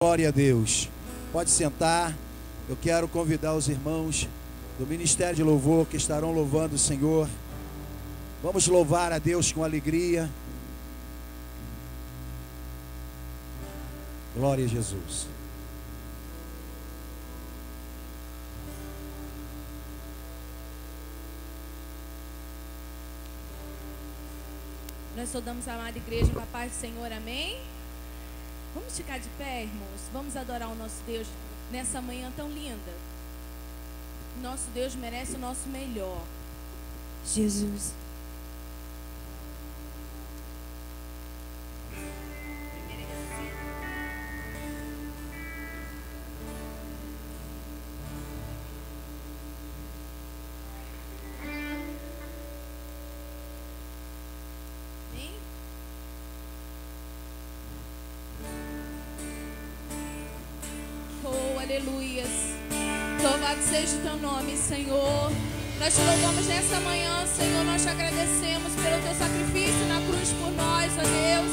Glória a Deus. Pode sentar. Eu quero convidar os irmãos do Ministério de Louvor que estarão louvando o Senhor. Vamos louvar a Deus com alegria. Glória a Jesus. Nós saudamos a amada igreja com a paz do Senhor, amém? Vamos ficar de pé, irmãos? Vamos adorar o nosso Deus nessa manhã tão linda. Nosso Deus merece o nosso melhor. Jesus. Aleluias. Louvado seja o teu nome, Senhor. Nós te louvamos nessa manhã, Senhor. Nós te agradecemos pelo teu sacrifício na cruz por nós, ó Deus.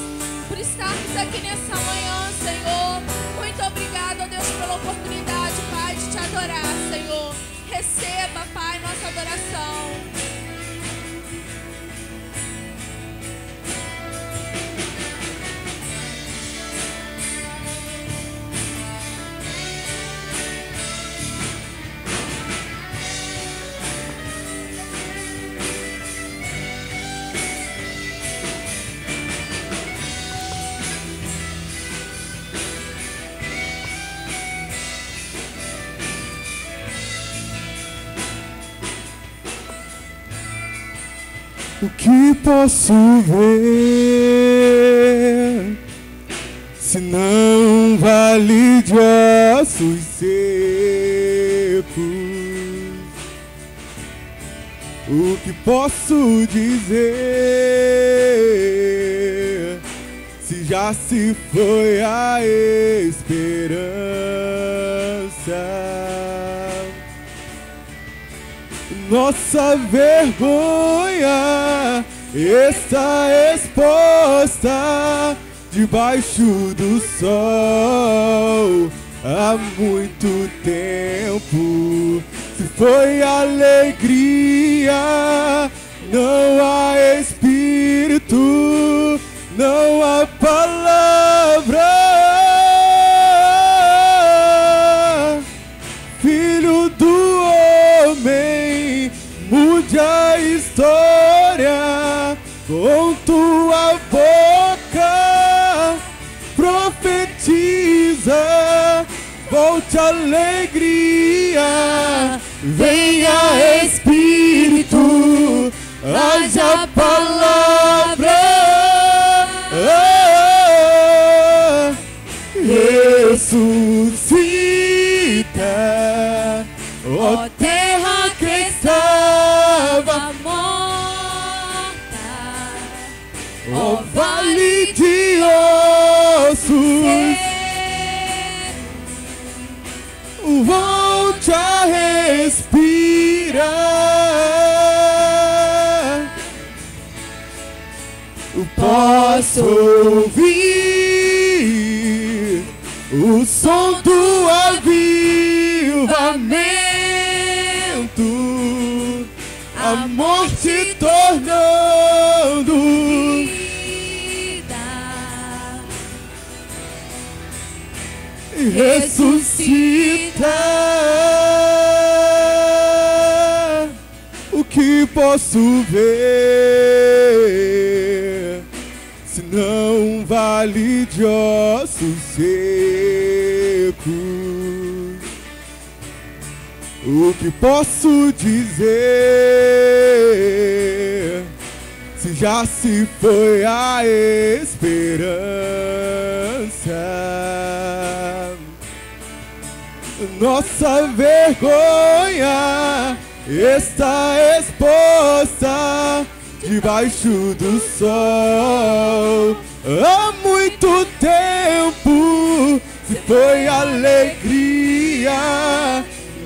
Por estarmos aqui nessa manhã, Senhor. Muito obrigado, ó Deus, pela oportunidade, Pai, de te adorar, Senhor. Receba, Pai, nossa adoração. O que posso ver, se não vale de ossos secos? O que posso dizer, se já se foi a esperança? Nossa vergonha está exposta debaixo do sol há muito tempo. Se foi alegria, não há espírito, não há palavra. Filho do homem, mude a história com tua boca, profetiza, volte a alegria, venha Espírito, haja palavra, ressuscita, ó terra que estava morta, ó vale de ossos, volte a respirar. Posso ouvir o som do avivamento, a morte tornando vida, ressuscita. O que posso ver, se não vale de ossos secos? O que posso dizer, se já se foi a esperança? Nossa vergonha está exposta debaixo do sol há muito tempo. Se foi alegria,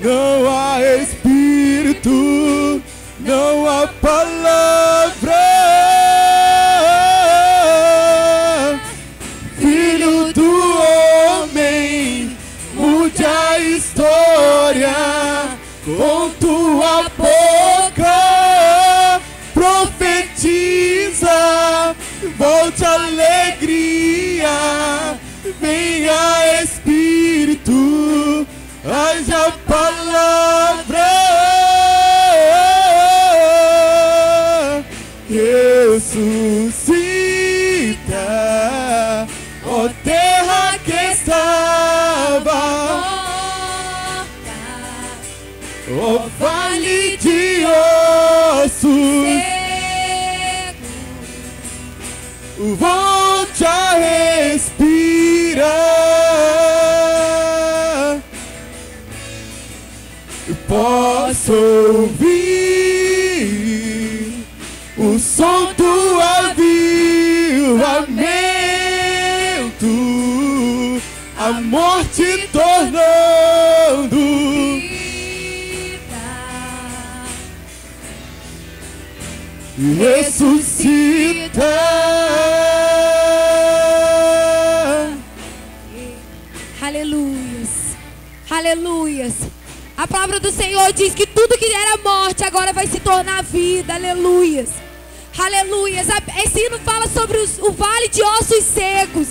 não há espírito, não há palavra. Filho do homem, venha Espírito, haja palavra, ressuscita, ó terra que estava ó vale de ossos, volte a respirar. Posso ouvir o som do avivamento, a morte tornando ressuscita. Aleluias, aleluias. A palavra do Senhor diz que tudo que era morte agora vai se tornar vida. Aleluias, aleluias. Esse hino fala sobre o vale de ossos secos.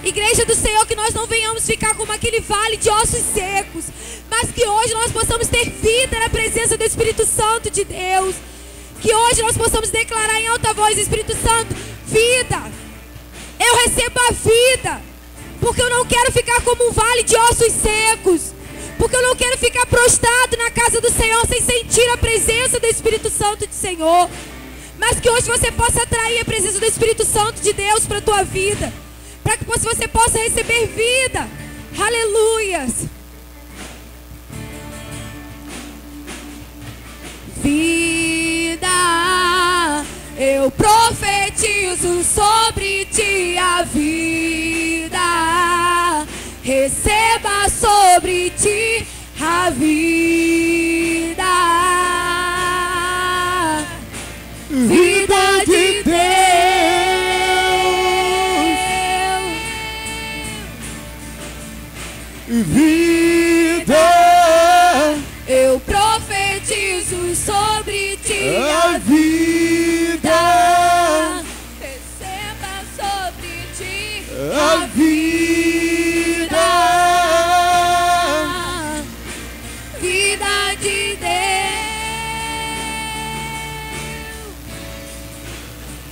Igreja do Senhor, que nós não venhamos ficar como aquele vale de ossos secos, mas que hoje nós possamos ter vida na presença do Espírito Santo de Deus. Que hoje nós possamos declarar em alta voz: Espírito Santo, vida. Eu recebo a vida, porque eu não quero ficar como um vale de ossos secos, porque eu não quero ficar prostrado na casa do Senhor sem sentir a presença do Espírito Santo do Senhor. Mas que hoje você possa atrair a presença do Espírito Santo de Deus para a tua vida, para que você possa receber vida. Aleluias. Vida, eu profetizo sobre ti a vida. Receba sobre ti a vida. Vida de Deus. Vida, eu profetizo sobre ti a vida. Receba sobre ti A vida, vida de Deus.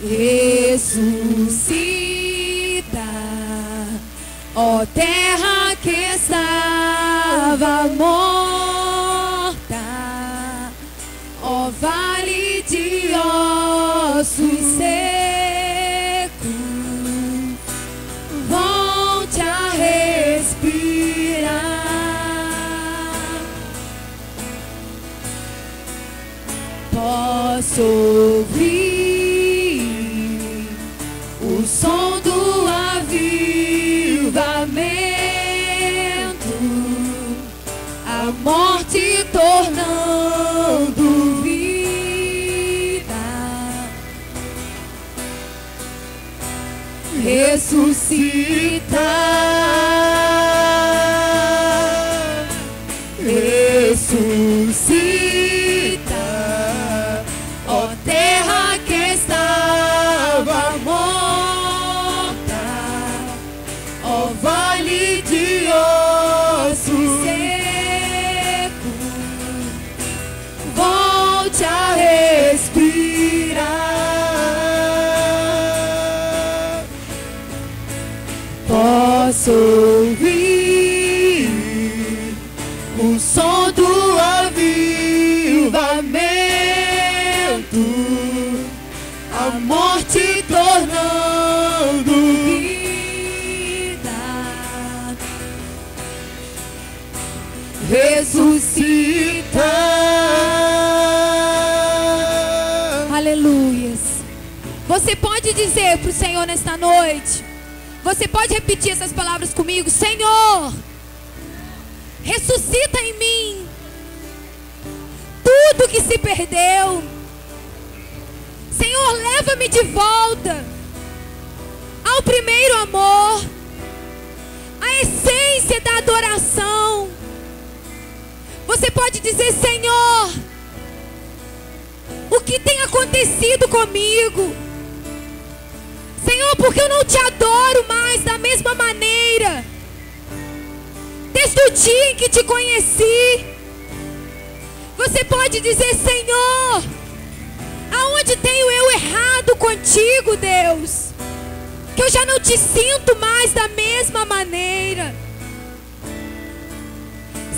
Ressuscita, ó terra que estava morta, ó vale de ossos secos, volte a respirar. Posso ouvir o som do avivamento, a morte tornando vida. Ressuscita, ressuscita, ó terra que estava morta, ó vale de ossos secos, volte a respirar. Posso ouvir o som do avivamento, a morte tornando vida. Ressuscita. Aleluias. Você pode dizer para o Senhor nesta noite, você pode repetir essas palavras comigo: Senhor, ressuscita em mim tudo que se perdeu. Senhor, leva-me de volta ao primeiro amor, à essência da adoração. Você pode dizer: Senhor, o que tem acontecido comigo? Senhor, porque eu não te adoro mais da mesma maneira. Desde o dia em que te conheci. Você pode dizer: Senhor, aonde tenho eu errado contigo, Deus? Que eu já não te sinto mais da mesma maneira.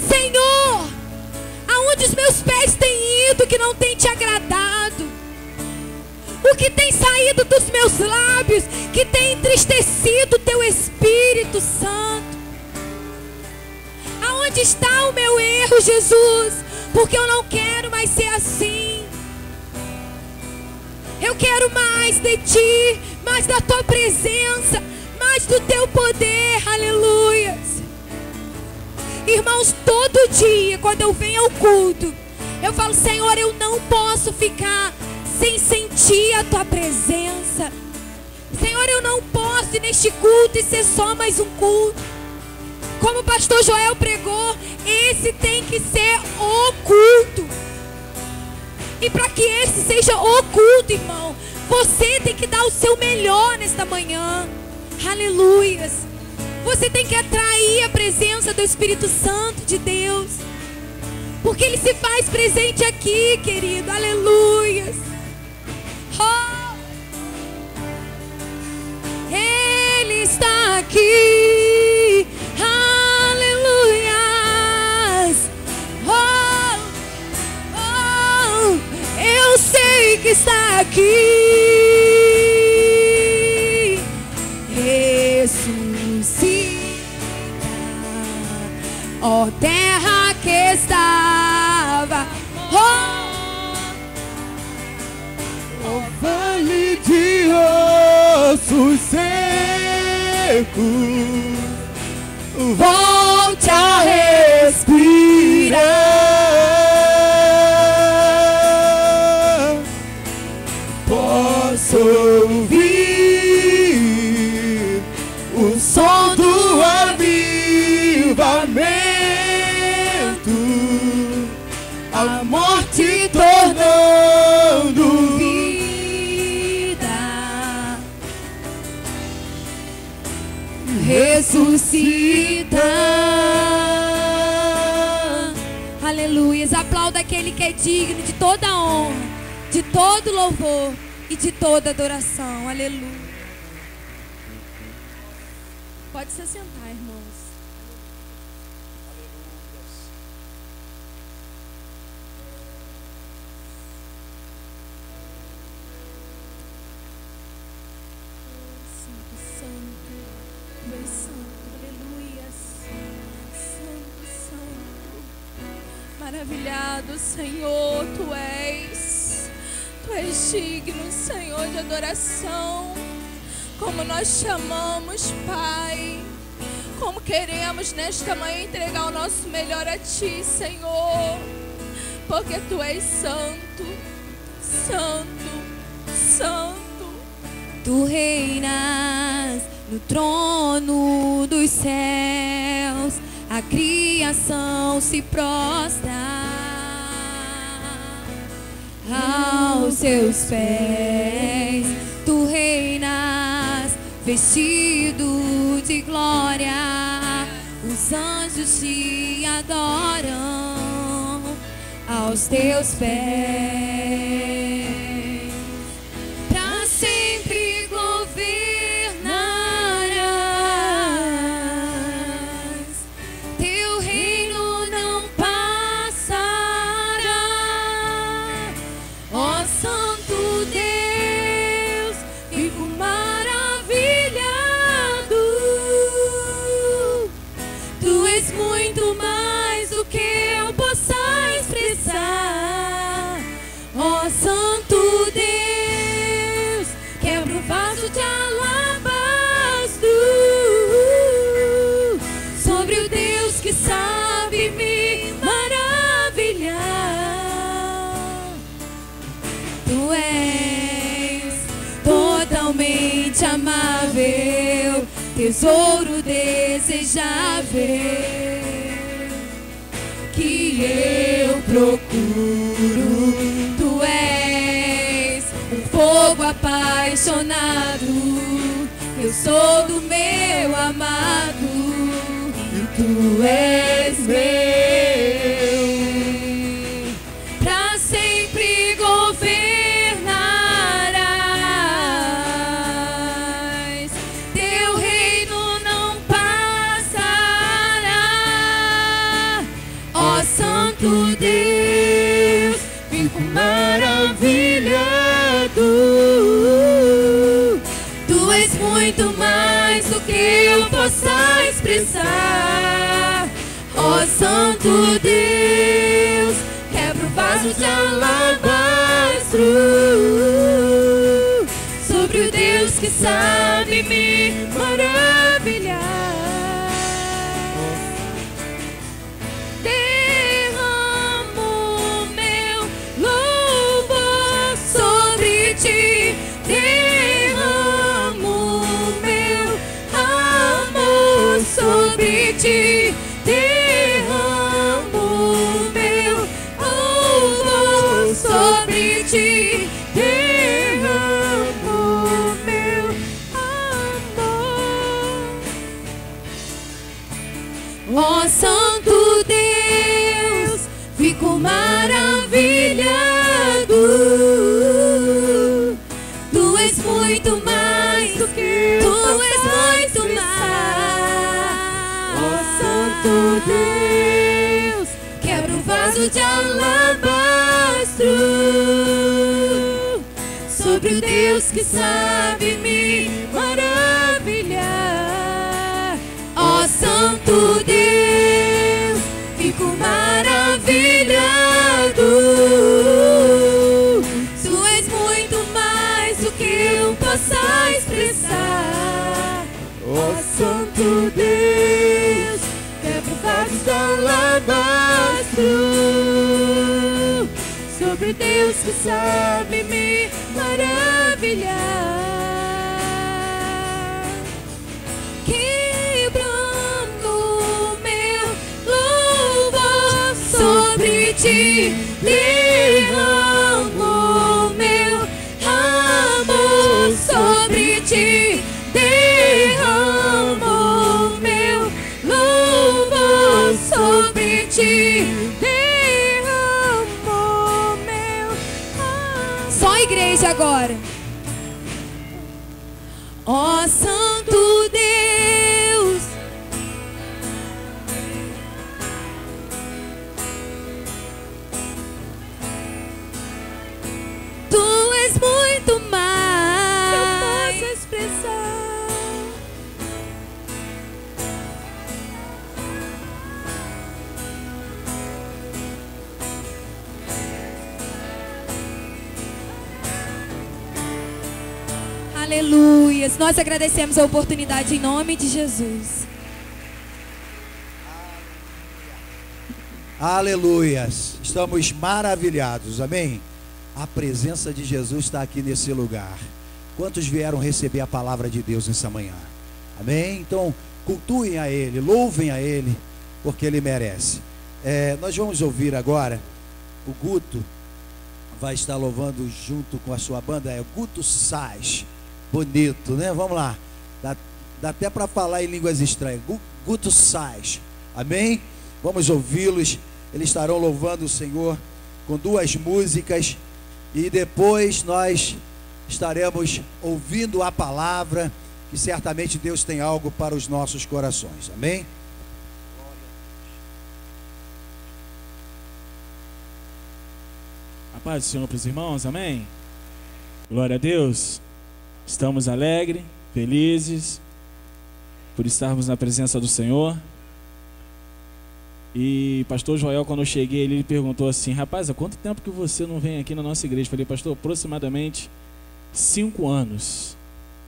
Senhor, aonde os meus pés têm ido que não tem te agradado? O que tem saído dos meus lábios que tem entristecido o teu Espírito Santo? Aonde está o meu erro, Jesus? Porque eu não quero mais ser assim. Eu quero mais de ti, mais da tua presença, mais do teu poder. Aleluias. Irmãos, todo dia quando eu venho ao culto, eu falo: Senhor, eu não posso ficar sem sentir a tua presença. Senhor, eu não posso ir neste culto e ser só mais um culto. Como o pastor Joel pregou, esse tem que ser o culto. E para que esse seja o culto, irmão, você tem que dar o seu melhor nesta manhã. Aleluias. Você tem que atrair a presença do Espírito Santo de Deus, porque Ele se faz presente aqui, querido. Aleluias. Oh, Ele está aqui. Aleluias. Oh, oh, eu sei que está aqui. Ressuscita, ó terra que estava. Ó vale de ossos secos, volte a respirar. Posso ouvir o som do avivamento, a morte tornando vida, ressuscita. Aleluias. Aplauda aquele que é digno de toda honra, de todo louvor e de toda adoração. Aleluia. Pode se sentar, irmãos. Maravilhado, Senhor, Tu és digno, Senhor, de adoração. Como nós te amamos, Pai. Como queremos nesta manhã entregar o nosso melhor a Ti, Senhor. Porque Tu és santo, santo, santo. Tu reinas no trono dos céus. A criação se prostra aos seus pés. Tu reinas vestido de glória. Os anjos te adoram aos teus pés. Para sempre governarás. Teu reino não passará. Ó Santo Deus, fico maravilhado. Tu és muito mais do que eu possa expressar. Ó Santo Deus, quebra o vaso de alabastro sobre o Deus que sabe me maravilhar. Tu és totalmente amável, tesouro desejável, que eu procuro. Tu és um fogo apaixonado Eu sou do meu amado e tu és meu. Pra sempre governarás, teu reino não passará. Ó Santo Deus, fico maravilhado. Tu és muito mais do que eu possa expressar. Ó Santo Deus, quebra o vaso de alabastro sobre o Deus que sabe me maravilhar. Derramo meu louvor sobre ti, derramo meu amor sobre ti, derramo meu louvor sobre ti, derramo meu amor. Ó Santo Deus, fico maravilhado. Tu és muito mais do que tu és muito mais. Ó Santo Deus, quebra o vaso de alabastro sobre o Deus que sabe me maravilhar. Ó Santo Deus, fico maravilhado. Tu és muito mais do que eu possa expressar. Ó Santo Deus, quebra o vaso de alabastro sobre Deus que sabe me maravilhar. Quebrando meu louvor sobre ti, derramo meu amor sobre ti, derramo meu louvor sobre ti, derramo meu amor. Só a igreja agora. Ó Santo Deus, tu és muito mais eu posso expressar. Aleluias. Nós agradecemos a oportunidade em nome de Jesus. Aleluias. Estamos maravilhados, amém? A presença de Jesus está aqui nesse lugar. Quantos vieram receber a palavra de Deus nessa manhã? Amém? Então, cultuem a Ele, louvem a Ele, porque Ele merece. Nós vamos ouvir agora, o Guto vai estar louvando junto com a sua banda, é o Guto Sais. Bonito, né? Vamos lá. Dá até para falar em línguas estranhas. Guto Sais. Amém? Vamos ouvi-los. Eles estarão louvando o Senhor com 2 músicas. E depois nós estaremos ouvindo a palavra, que certamente Deus tem algo para os nossos corações. Amém? A paz do Senhor para os irmãos, amém? Glória a Deus. Estamos alegres, felizes por estarmos na presença do Senhor. E pastor Joel, quando eu cheguei, ele perguntou assim: rapaz, há quanto tempo que você não vem aqui na nossa igreja? Eu falei: pastor, aproximadamente 5 anos.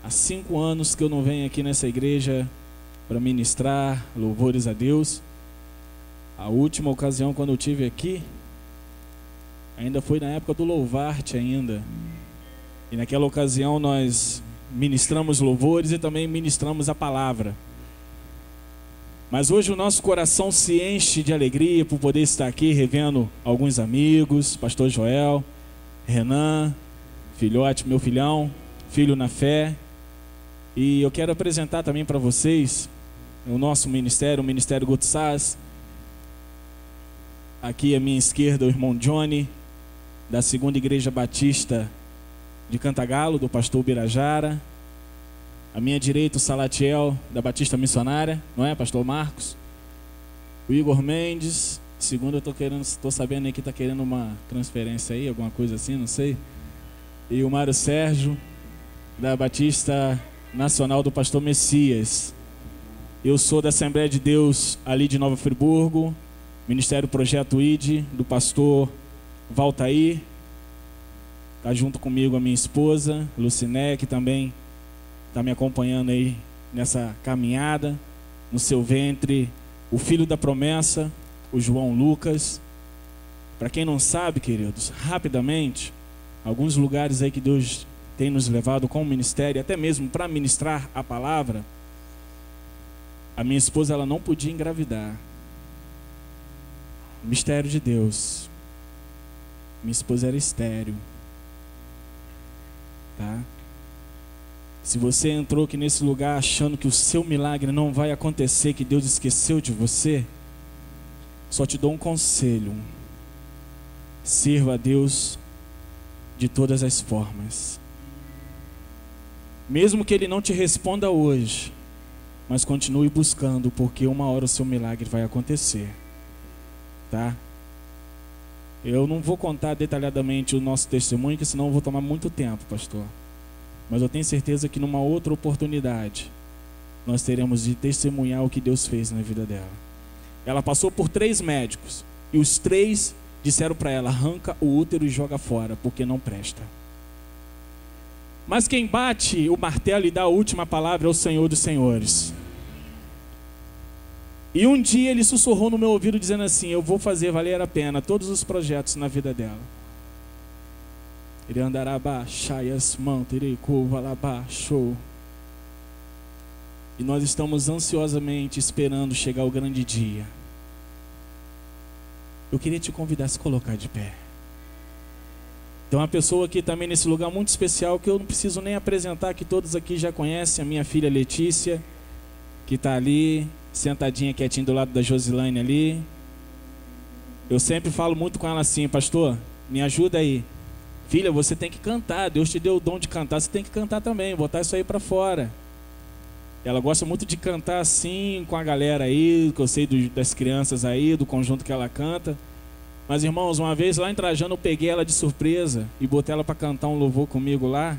Há 5 anos que eu não venho aqui nessa igreja para ministrar louvores a Deus. A última ocasião quando eu estive aqui ainda foi na época do Louvarte ainda. E naquela ocasião nós ministramos louvores e também ministramos a palavra. Mas hoje o nosso coração se enche de alegria por poder estar aqui revendo alguns amigos, pastor Joel, Renan, filhote, meu filhão, filho na fé. E eu quero apresentar também para vocês o nosso ministério, o Ministério Gutsás. Aqui à minha esquerda o irmão Johnny, da Segunda Igreja Batista de Cantagalo, do pastor Birajara. À minha direita o Salatiel, da Batista Missionária, não é, pastor Marcos? O Igor Mendes, segundo eu estou sabendo aí que está querendo uma transferência aí, alguma coisa assim, não sei. E o Mário Sérgio, da Batista Nacional do pastor Messias. Eu sou da Assembleia de Deus ali de Nova Friburgo, Ministério Projeto ID, do pastor Valtair. Está junto comigo a minha esposa, Luciné, que também está me acompanhando aí nessa caminhada. No seu ventre, o filho da promessa, o João Lucas. Para quem não sabe, queridos, rapidamente, alguns lugares aí que Deus tem nos levado com o ministério, até mesmo para ministrar a palavra. A minha esposa, ela não podia engravidar. Mistério de Deus. Minha esposa era estéril. Tá? Se você entrou aqui nesse lugar achando que o seu milagre não vai acontecer, que Deus esqueceu de você, só te dou um conselho: sirva a Deus de todas as formas. Mesmo que Ele não te responda hoje, mas continue buscando, porque uma hora o seu milagre vai acontecer. Tá? Eu não vou contar detalhadamente o nosso testemunho, que senão eu vou tomar muito tempo, pastor. Mas eu tenho certeza que numa outra oportunidade nós teremos de testemunhar o que Deus fez na vida dela. Ela passou por 3 médicos e os 3 disseram para ela: arranca o útero e joga fora, porque não presta. Mas quem bate o martelo e dá a última palavra é o Senhor dos Senhores. E um dia Ele sussurrou no meu ouvido dizendo assim: eu vou fazer valer a pena todos os projetos na vida dela. Ele andará baixaias manto, irei curva lá baixo. E nós estamos ansiosamente esperando chegar o grande dia. Eu queria te convidar a se colocar de pé. Tem uma pessoa aqui também nesse lugar muito especial que eu não preciso nem apresentar, que todos aqui já conhecem, a minha filha Letícia, que está ali, sentadinha quietinha do lado da Josilane ali. Eu sempre falo muito com ela assim: pastor, me ajuda aí. Filha, você tem que cantar, Deus te deu o dom de cantar, você tem que cantar também, botar isso aí para fora. Ela gosta muito de cantar assim, com a galera aí, que eu sei das crianças aí, do conjunto que ela canta. Mas irmãos, uma vez lá em Trajano eu peguei ela de surpresa e botei ela para cantar um louvor comigo lá.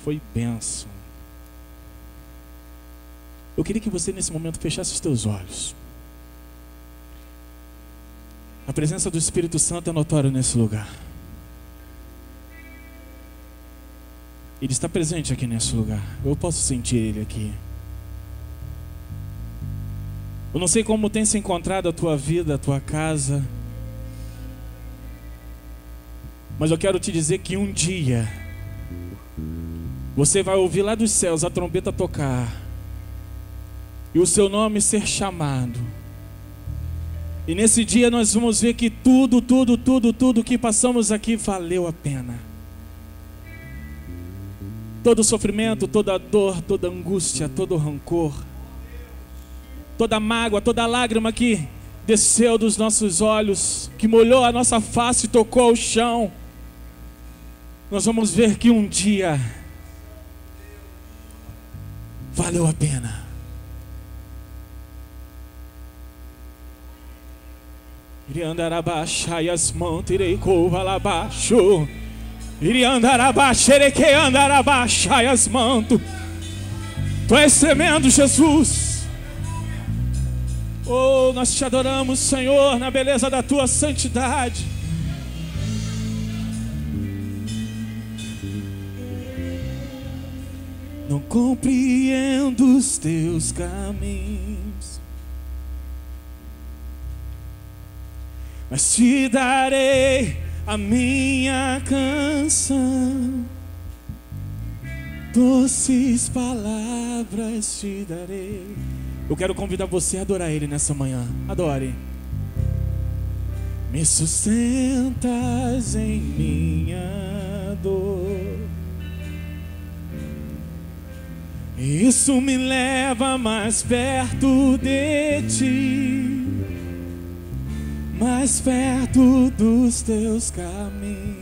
Foi bênção. Eu queria que você nesse momento fechasse os teus olhos. A presença do Espírito Santo é notória nesse lugar. Ele está presente aqui nesse lugar. Eu posso sentir Ele aqui. Eu não sei como tem se encontrado a tua vida, a tua casa, mas eu quero te dizer que um dia você vai ouvir lá dos céus a trombeta tocar e o seu nome ser chamado. E nesse dia nós vamos ver que tudo que passamos aqui valeu a pena. Todo sofrimento, toda dor, toda angústia, todo rancor, toda mágoa, toda lágrima que desceu dos nossos olhos, que molhou a nossa face e tocou o chão, nós vamos ver que um dia valeu a pena. Irei andar abaixo e as mãos, irei curva lá abaixo. Irei andar abaixo, irei andar abaixo e as mãos. Tu és tremendo, Jesus. Oh, nós te adoramos, Senhor, na beleza da tua santidade. Não compreendo os teus caminhos, mas te darei a minha canção. Doces palavras te darei. Eu quero convidar você a adorar Ele nessa manhã. Adore. Me sustentas em minha dor, Isso me leva mais perto de ti, mais perto dos teus caminhos.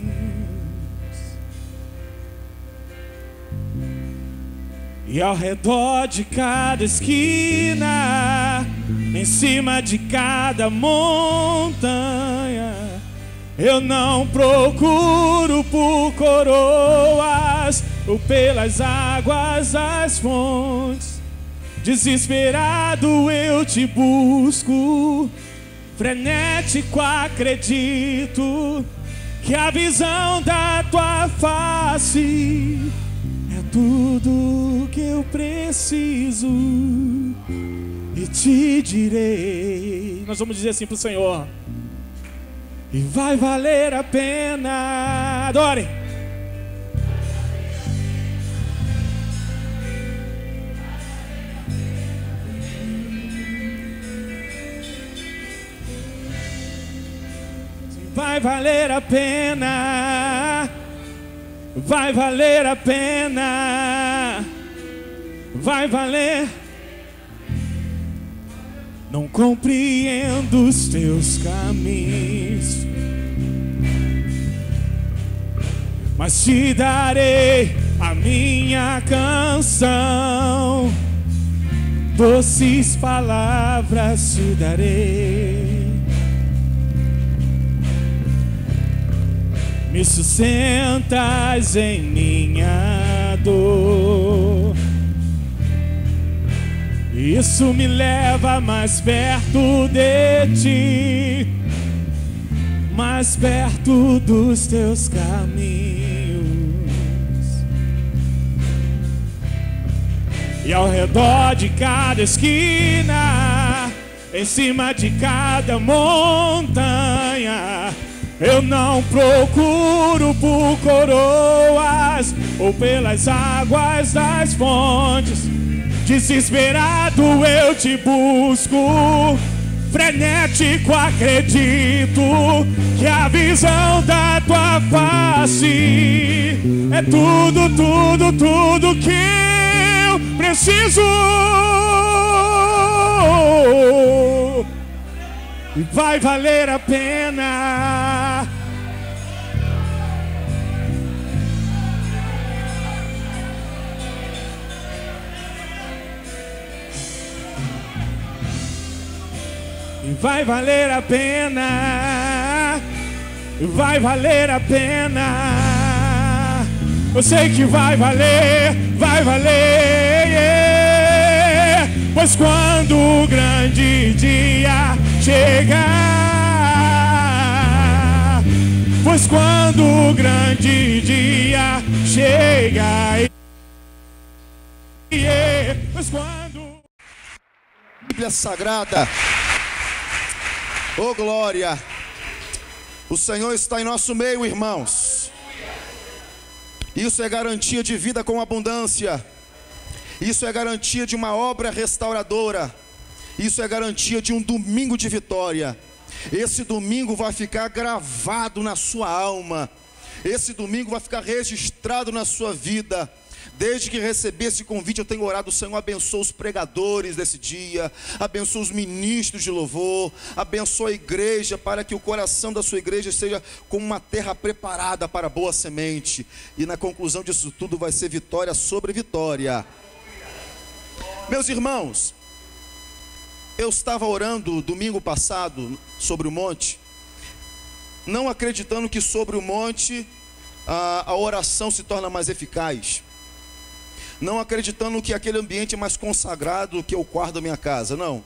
E ao redor de cada esquina, em cima de cada montanha, eu não procuro por coroas ou pelas águas das fontes. Desesperado eu te busco, frenético acredito que a visão da tua face é tudo que eu preciso, e te direi. Nós vamos dizer assim pro Senhor: e vai valer a pena. Adore. Vai valer a pena. Vai valer a pena. Vai valer. Não compreendo os teus caminhos, mas te darei a minha canção. Doces palavras te darei. Me sustentas em minha dor. Isso me leva mais perto de ti, mais perto dos teus caminhos. E ao redor de cada esquina, em cima de cada montanha, eu não procuro por coroas ou pelas águas das fontes. Desesperado eu te busco, frenético acredito que a visão da tua face é tudo, tudo, tudo que eu preciso. E vai valer a pena. E vai valer a pena. Vai valer a pena. Eu sei que vai valer, vai valer, yeah. Pois quando o grande dia chegar, pois quando o grande dia chega, yeah. Pois quando Bíblia Sagrada, oh glória, o Senhor está em nosso meio, irmãos. Isso é garantia de vida com abundância. Isso é garantia de uma obra restauradora. Isso é garantia de um domingo de vitória. Esse domingo vai ficar gravado na sua alma. Esse domingo vai ficar registrado na sua vida. Desde que recebi esse convite, eu tenho orado: o Senhor abençoe os pregadores desse dia, abençoe os ministros de louvor, abençoe a igreja, para que o coração da sua igreja seja como uma terra preparada para boa semente. E na conclusão disso tudo vai ser vitória sobre vitória. Meus irmãos, eu estava orando domingo passado sobre o monte, não acreditando que sobre o monte a oração se torna mais eficaz, não acreditando que aquele ambiente é mais consagrado do que o quarto da minha casa. Não,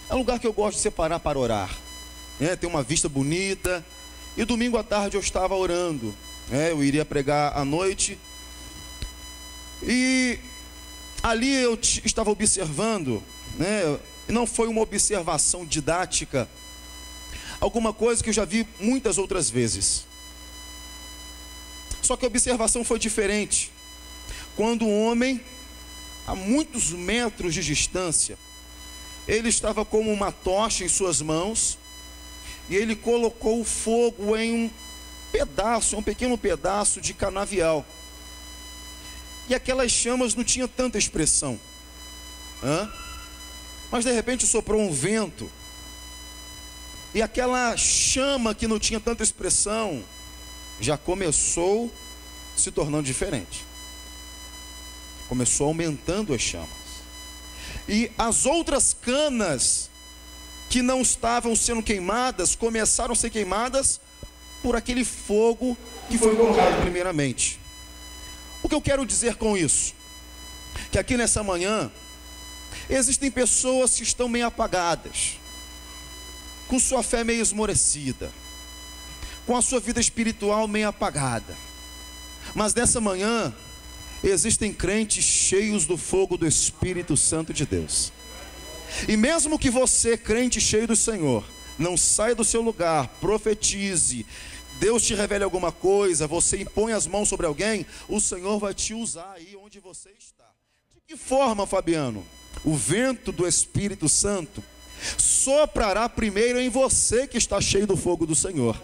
é um lugar que eu gosto de separar para orar, tem uma vista bonita. E domingo à tarde eu estava orando, eu iria pregar à noite, e ali eu estava observando, não foi uma observação didática, alguma coisa que eu já vi muitas outras vezes, só que a observação foi diferente. Quando um homem, a muitos metros de distância, ele estava com uma tocha em suas mãos, e ele colocou o fogo em um pequeno pedaço de canavial. e aquelas chamas não tinham tanta expressão. Mas de repente soprou um vento, e aquela chama que não tinha tanta expressão já começou se tornando diferente. Começou aumentando as chamas. E as outras canas que não estavam sendo queimadas começaram a ser queimadas por aquele fogo que foi colocado primeiramente. O que eu quero dizer com isso? Que aqui nessa manhã existem pessoas que estão meio apagadas, com sua fé meio esmorecida, com a sua vida espiritual meio apagada. Mas nessa manhã existem crentes cheios do fogo do Espírito Santo de Deus. E mesmo que você, crente cheio do Senhor, não saia do seu lugar, profetize, Deus te revele alguma coisa, você impõe as mãos sobre alguém, o Senhor vai te usar aí onde você está. De que forma, Fabiano? O vento do Espírito Santo soprará primeiro em você que está cheio do fogo do Senhor.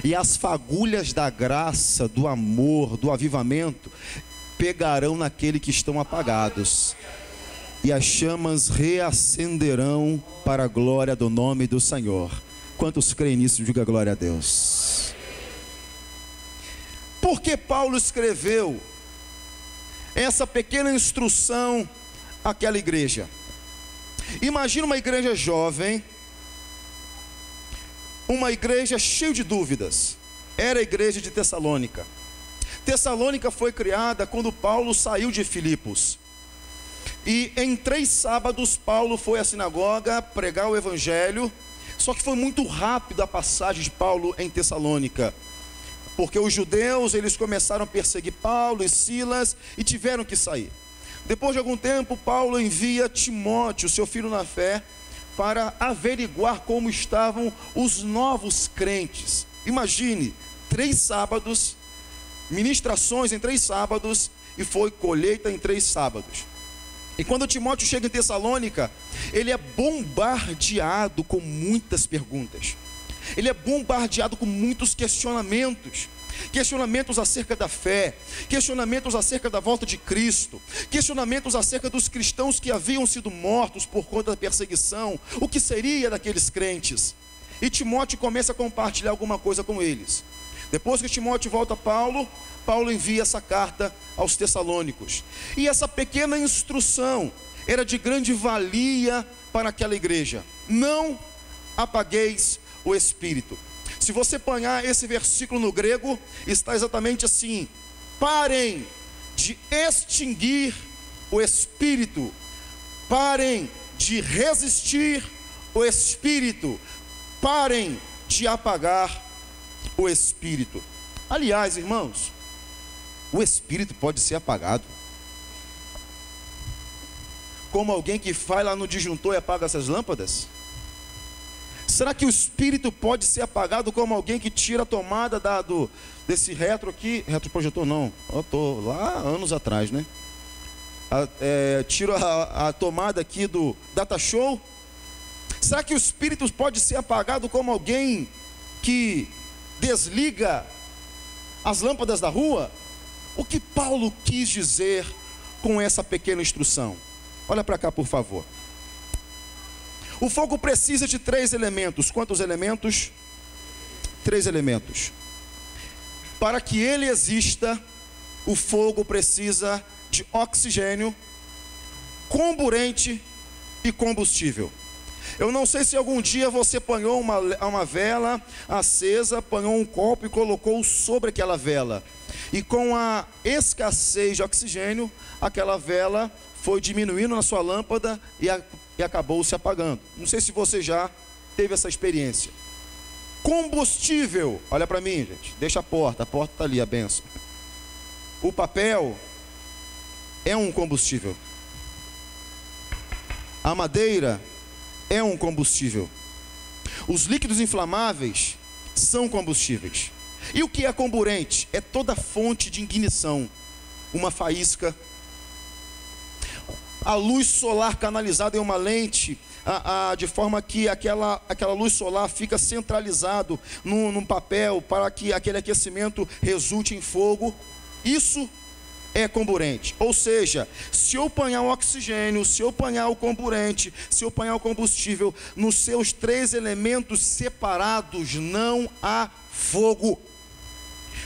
E as fagulhas da graça, do amor, do avivamento pegarão naquele que estão apagados. E as chamas reacenderão para a glória do nome do Senhor. Quantos creem nisso? Diga glória a Deus. Por que Paulo escreveu essa pequena instrução àquela igreja? Imagina uma igreja jovem, uma igreja cheia de dúvidas. Era a igreja de Tessalônica. Tessalônica foi criada quando Paulo saiu de Filipos. E em 3 sábados Paulo foi à sinagoga pregar o evangelho. Só que foi muito rápido a passagem de Paulo em Tessalônica, porque os judeus, eles começaram a perseguir Paulo e Silas e tiveram que sair. Depois de algum tempo, Paulo envia Timóteo, seu filho na fé, para averiguar como estavam os novos crentes. Imagine, 3 sábados, ministrações em 3 sábados, e foi colheita em 3 sábados. E quando Timóteo chega em Tessalônica, ele é bombardeado com muitas perguntas. Ele é bombardeado com muitos questionamentos. Questionamentos acerca da fé, questionamentos acerca da volta de Cristo, questionamentos acerca dos cristãos que haviam sido mortos por conta da perseguição. O que seria daqueles crentes? E Timóteo começa a compartilhar alguma coisa com eles. Depois que Timóteo volta a Paulo, Paulo envia essa carta aos Tessalônicos. E essa pequena instrução era de grande valia para aquela igreja. Não apagueis o Espírito. Se você apanhar esse versículo no grego, está exatamente assim: parem de extinguir o Espírito, parem de resistir o Espírito, parem de apagar o Espírito. Aliás, irmãos, o Espírito pode ser apagado. Como alguém que vai lá no disjuntor e apaga essas lâmpadas? Será que o Espírito pode ser apagado como alguém que tira a tomada desse retro aqui? Retroprojetor não, eu estou lá anos atrás, né? Tiro a tomada aqui do Data Show. Será que o Espírito pode ser apagado como alguém que desliga as lâmpadas da rua? O que Paulo quis dizer com essa pequena instrução? Olha para cá, por favor. O fogo precisa de 3 elementos. Quantos elementos? 3 elementos. Para que ele exista, o fogo precisa de oxigênio, comburente e combustível. Eu não sei se algum dia você apanhou uma vela acesa, apanhou um copo e colocou sobre aquela vela. E com a escassez de oxigênio, aquela vela foi diminuindo na sua lâmpada e acabou se apagando. Não sei se você já teve essa experiência. Combustível, olha para mim, gente, deixa a porta está ali, a benção. O papel é um combustível. A madeira é um combustível. Os líquidos inflamáveis são combustíveis. E o que é comburente? É toda fonte de ignição. Uma faísca, a luz solar canalizada em uma lente, de forma que aquela luz solar fica centralizado num papel para que aquele aquecimento resulte em fogo. Isso é comburente. Ou seja, se eu apanhar o oxigênio, se eu apanhar o comburente, se eu apanhar o combustível, nos seus 3 elementos separados não há fogo.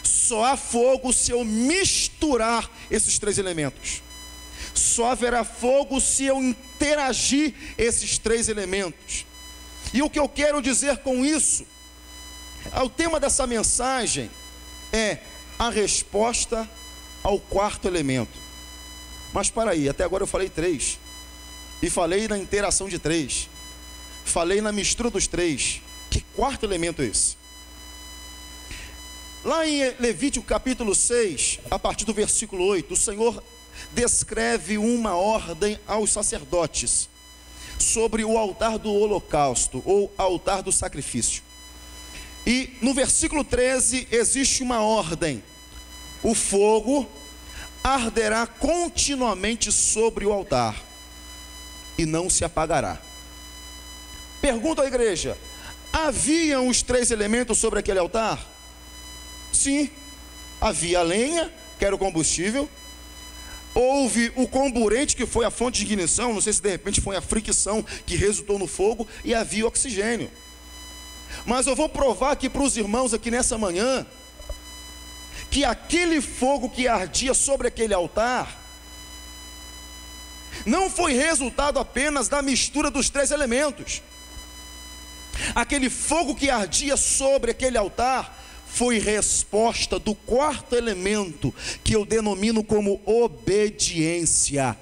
Só há fogo se eu misturar esses 3 elementos. Só haverá fogo se eu interagir esses 3 elementos. E o que eu quero dizer com isso? O tema dessa mensagem é a resposta ao 4º elemento. Mas para aí, até agora eu falei 3. E falei na interação de 3. Falei na mistura dos 3. Que 4º elemento é esse? Lá em Levítico capítulo 6, a partir do versículo 8, o Senhor descreve uma ordem aos sacerdotes sobre o altar do holocausto, ou altar do sacrifício. E no versículo 13 existe uma ordem: o fogo arderá continuamente sobre o altar e não se apagará. Pergunta à igreja: haviam os 3 elementos sobre aquele altar? Sim, havia a lenha, que era o combustível. Houve o comburente, que foi a fonte de ignição. Não sei se de repente foi a fricção que resultou no fogo. E havia o oxigênio. Mas eu vou provar aqui para os irmãos aqui nessa manhã que aquele fogo que ardia sobre aquele altar não foi resultado apenas da mistura dos 3 elementos. Aquele fogo que ardia sobre aquele altar foi resposta do 4º elemento, que eu denomino como obediência.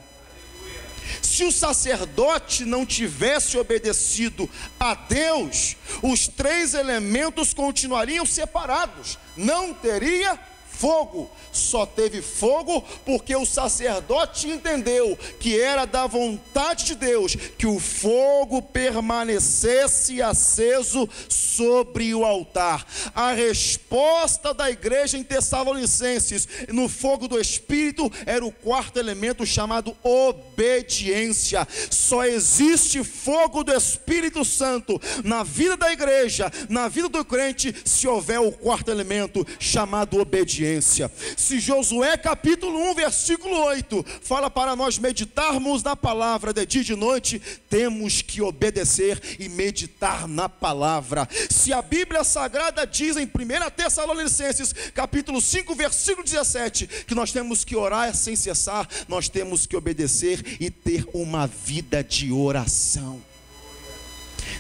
Se o sacerdote não tivesse obedecido a Deus, os 3 elementos continuariam separados, não teria fogo. Só teve fogo porque o sacerdote entendeu que era da vontade de Deus que o fogo permanecesse aceso sobre o altar. A resposta da igreja em Tessalonicenses no fogo do Espírito era o 4º elemento, chamado obediência. Só existe fogo do Espírito Santo na vida da igreja, na vida do crente, se houver o 4º elemento, chamado obediência. Se Josué capítulo 1 versículo 8 fala para nós meditarmos na palavra de dia e de noite, temos que obedecer e meditar na palavra. Se a Bíblia Sagrada diz em 1 Tessalonicenses capítulo 5 versículo 17 que nós temos que orar sem cessar, nós temos que obedecer e ter uma vida de oração.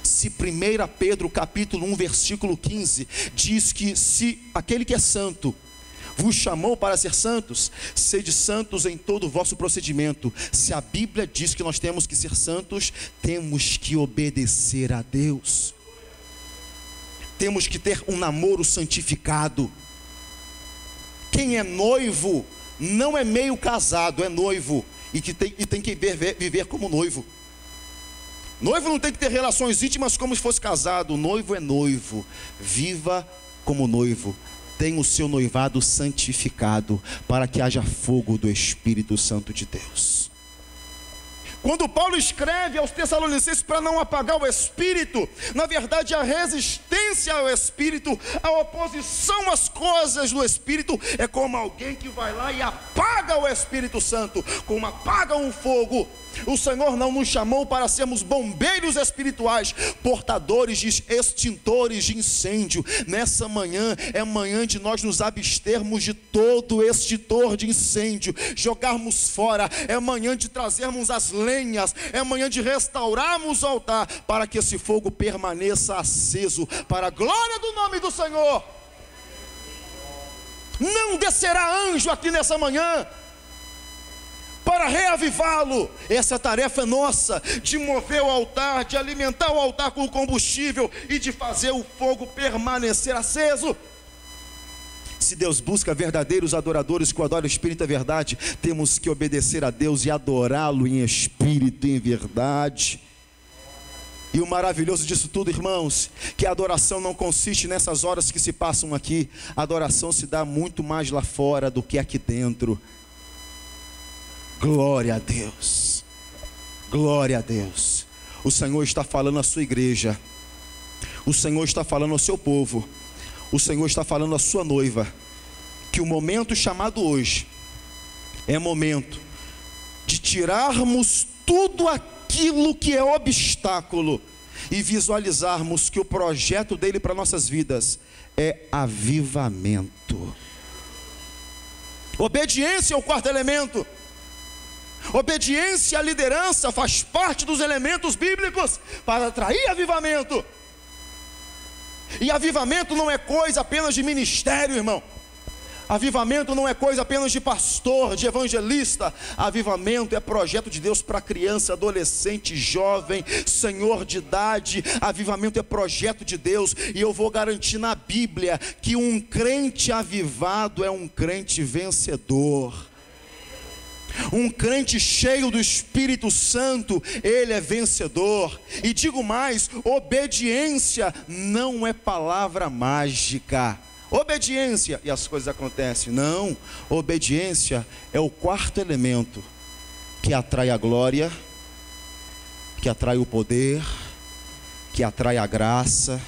Se 1 Pedro capítulo 1 versículo 15 diz que se aquele que é santo vos chamou para ser santos, sede santos em todo o vosso procedimento. Se a Bíblia diz que nós temos que ser santos, temos que obedecer a Deus. Temos que ter um namoro santificado. Quem é noivo não é meio casado, é noivo, e tem que viver como noivo. Noivo não tem que ter relações íntimas como se fosse casado. Noivo é noivo. Viva como noivo. Tenha o seu noivado santificado, para que haja fogo do Espírito Santo de Deus. Quando Paulo escreve aos Tessalonicenses para não apagar o Espírito, na verdade a resistência ao Espírito, a oposição às coisas do Espírito, é como alguém que vai lá e apaga o Espírito Santo, como apaga um fogo. O Senhor não nos chamou para sermos bombeiros espirituais, portadores de extintores de incêndio. Nessa manhã é manhã de nós nos abstermos de todo extintor de incêndio, jogarmos fora. É manhã de trazermos as lenhas, é manhã de restaurarmos o altar, para que esse fogo permaneça aceso, para a glória do nome do Senhor. Não descerá anjo aqui nessa manhã para reavivá-lo. Essa tarefa é nossa, de mover o altar, de alimentar o altar com o combustível e de fazer o fogo permanecer aceso. Se Deus busca verdadeiros adoradores que adoram o Espírito e a verdade, temos que obedecer a Deus e adorá-lo em espírito e em verdade. E o maravilhoso disso tudo, irmãos, que a adoração não consiste nessas horas que se passam aqui. A adoração se dá muito mais lá fora do que aqui dentro. Glória a Deus, glória a Deus. O Senhor está falando à sua igreja, o Senhor está falando ao seu povo, o Senhor está falando à sua noiva, que o momento chamado hoje É momento de tirarmos tudo aquilo que é obstáculo e visualizarmos que o projeto dele para nossas vidas é avivamento. Obediência é o quarto elemento. Obediência à liderança faz parte dos elementos bíblicos para atrair avivamento. E avivamento não é coisa apenas de ministério, irmão. Avivamento não é coisa apenas de pastor, de evangelista. Avivamento é projeto de Deus para criança, adolescente, jovem, senhor de idade. Avivamento é projeto de Deus. E eu vou garantir na Bíblia que um crente avivado é um crente vencedor. Um crente cheio do Espírito Santo, ele é vencedor. E digo mais, obediência não é palavra mágica. Obediência e as coisas acontecem. Não, obediência é o quarto elemento que atrai a glória, que atrai o poder, que atrai a graça,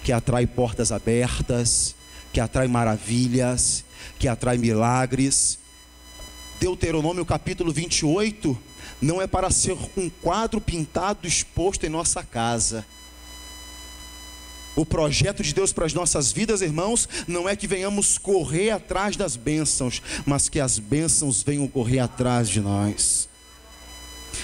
que atrai portas abertas, que atrai maravilhas, que atrai milagres. Deuteronômio capítulo 28 não é para ser um quadro pintado exposto em nossa casa. O projeto de Deus para as nossas vidas, irmãos, não é que venhamos correr atrás das bênçãos, mas que as bênçãos venham correr atrás de nós.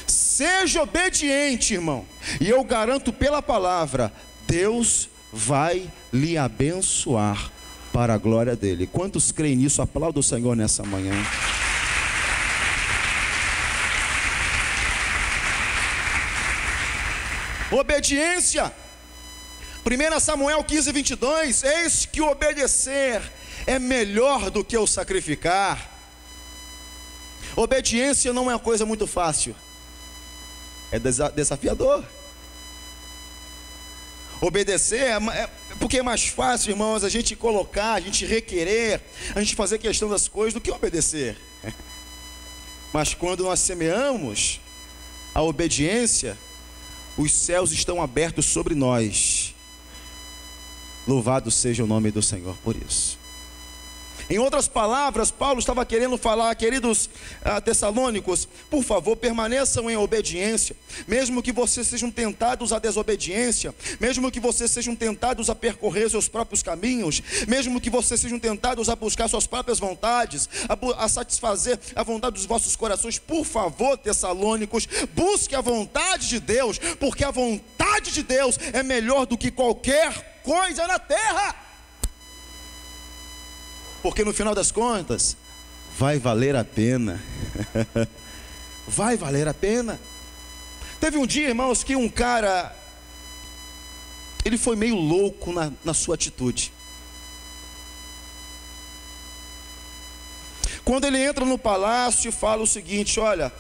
Seja obediente, irmão, e eu garanto pela palavra, Deus vai lhe abençoar para a glória dele. Quantos creem nisso? Aplauda o Senhor nessa manhã. Obediência. 1 Samuel 15, 22, eis que o obedecer é melhor do que o sacrificar. Obediência não é uma coisa muito fácil, é desafiador. Obedecer porque é mais fácil, irmãos, a gente colocar, a gente requerer, a gente fazer questão das coisas do que obedecer. Mas quando nós semeamos a obediência, os céus estão abertos sobre nós. Louvado seja o nome do Senhor por isso. Em outras palavras, Paulo estava querendo falar, queridos tessalônicos, por favor, permaneçam em obediência, mesmo que vocês sejam tentados à desobediência, mesmo que vocês sejam tentados a percorrer seus próprios caminhos, mesmo que vocês sejam tentados a buscar suas próprias vontades, a satisfazer a vontade dos vossos corações. Por favor, tessalônicos, busque a vontade de Deus, porque a vontade de Deus é melhor do que qualquer coisa na terra. Porque no final das contas, vai valer a pena. Vai valer a pena. Teve um dia, irmãos, que um cara, ele foi meio louco na sua atitude. Quando ele entra no palácio, fala o seguinte, olha,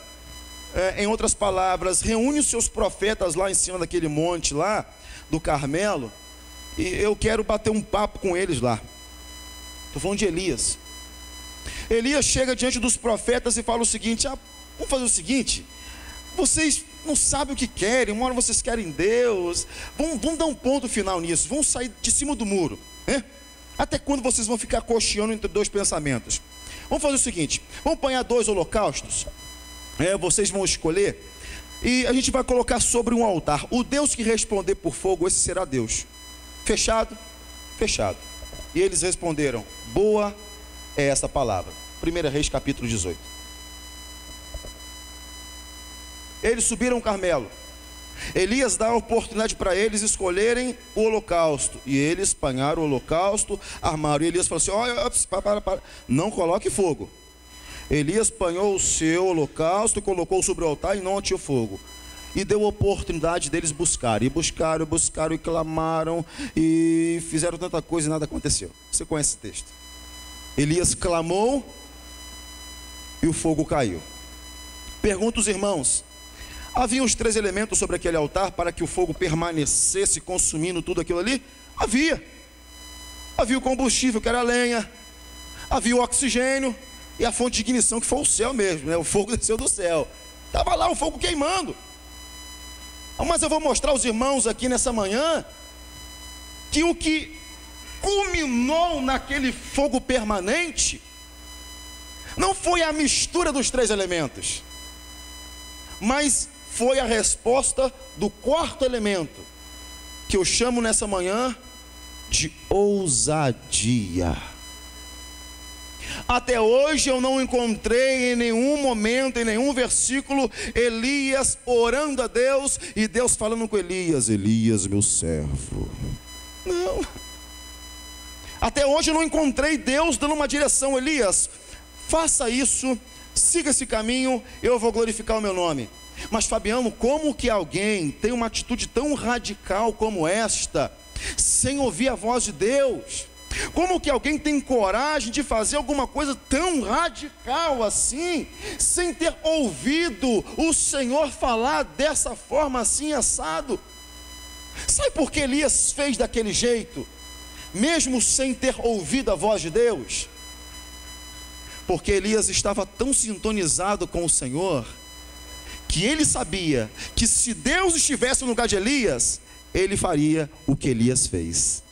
em outras palavras, reúne os seus profetas lá em cima daquele monte lá, do Carmelo, e eu quero bater um papo com eles lá. Estou falando de Elias. Elias chega diante dos profetas e fala o seguinte, vamos fazer o seguinte, vocês não sabem o que querem, uma hora vocês querem Deus, vamos dar um ponto final nisso, vamos sair de cima do muro, né? Até quando vocês vão ficar cocheando entre dois pensamentos? Vamos fazer o seguinte, vamos apanhar 2 holocaustos, vocês vão escolher, e a gente vai colocar sobre um altar, o Deus que responder por fogo, esse será Deus. Fechado? Fechado. E eles responderam, boa é essa palavra. 1 Reis capítulo 18. Eles subiram o Carmelo. Elias dá a oportunidade para eles escolherem o holocausto. E eles apanharam o holocausto, armaram. E Elias falou assim, olha, para. Não coloque fogo. Elias apanhou o seu holocausto, colocou sobre o altar e não tinha fogo. E deu a oportunidade deles buscarem. E buscaram e clamaram. E fizeram tanta coisa e nada aconteceu. Você conhece esse texto. Elias clamou e o fogo caiu. Pergunta os irmãos, havia os 3 elementos sobre aquele altar para que o fogo permanecesse consumindo tudo aquilo ali? Havia. Havia o combustível, que era a lenha. Havia o oxigênio. E a fonte de ignição, que foi o céu mesmo, né? O fogo desceu do céu. Estava lá o fogo queimando. Mas eu vou mostrar aos irmãos aqui nessa manhã que o que culminou naquele fogo permanente Não foi a mistura dos 3 elementos, mas foi a resposta do 4º elemento, que eu chamo nessa manhã de ousadia. Até hoje eu não encontrei em nenhum momento, em nenhum versículo, Elias orando a Deus e Deus falando com Elias: Elias, meu servo. Não. Até hoje eu não encontrei Deus dando uma direção: Elias, faça isso, siga esse caminho, eu vou glorificar o meu nome. Mas Fabiano, como que alguém tem uma atitude tão radical como esta, sem ouvir a voz de Deus? Como que alguém tem coragem de fazer alguma coisa tão radical assim, sem ter ouvido o Senhor falar dessa forma assim, assado? Sabe por que Elias fez daquele jeito, mesmo sem ter ouvido a voz de Deus? Porque Elias estava tão sintonizado com o Senhor, que ele sabia que se Deus estivesse no lugar de Elias, ele faria o que Elias fez.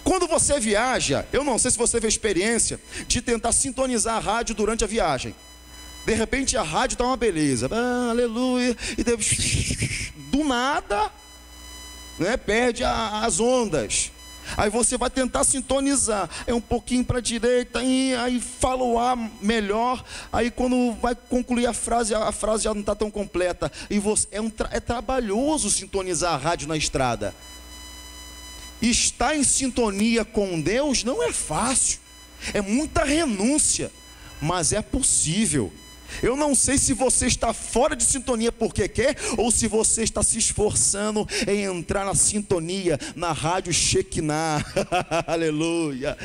Quando você viaja, eu não sei se você teve a experiência de tentar sintonizar a rádio durante a viagem. De repente a rádio está uma beleza, aleluia, e do nada, né, perde as ondas. Aí você vai tentar sintonizar, é um pouquinho para a direita, aí fala o ar melhor. Aí quando vai concluir a frase já não está tão completa. E você, é trabalhoso sintonizar a rádio na estrada. Estar em sintonia com Deus não é fácil, é muita renúncia, mas é possível. Eu não sei se você está fora de sintonia porque quer, ou se você está se esforçando em entrar na sintonia, na rádio Shekinah. Aleluia.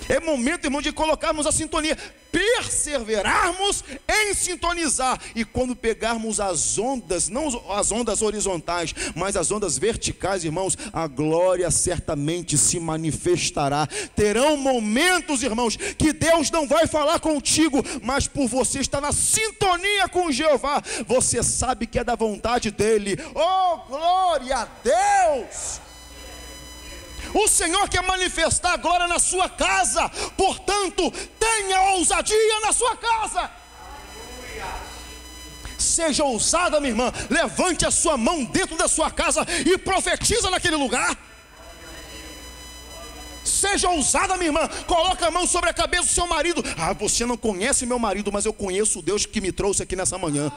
É momento, irmão, de colocarmos a sintonia, perseverarmos em sintonizar. E quando pegarmos as ondas, não as ondas horizontais, mas as ondas verticais, irmãos, a glória certamente se manifestará. Terão momentos, irmãos, que Deus não vai falar contigo, mas por você estar na sintonia com Jeová, você sabe que é da vontade dEle. Oh, glória a Deus! O Senhor quer manifestar a glória na sua casa, portanto, tenha ousadia na sua casa. Seja ousada, minha irmã, levante a sua mão dentro da sua casa e profetiza naquele lugar. Seja ousada, minha irmã, coloca a mão sobre a cabeça do seu marido. Você não conhece meu marido, mas eu conheço o Deus que me trouxe aqui nessa manhã.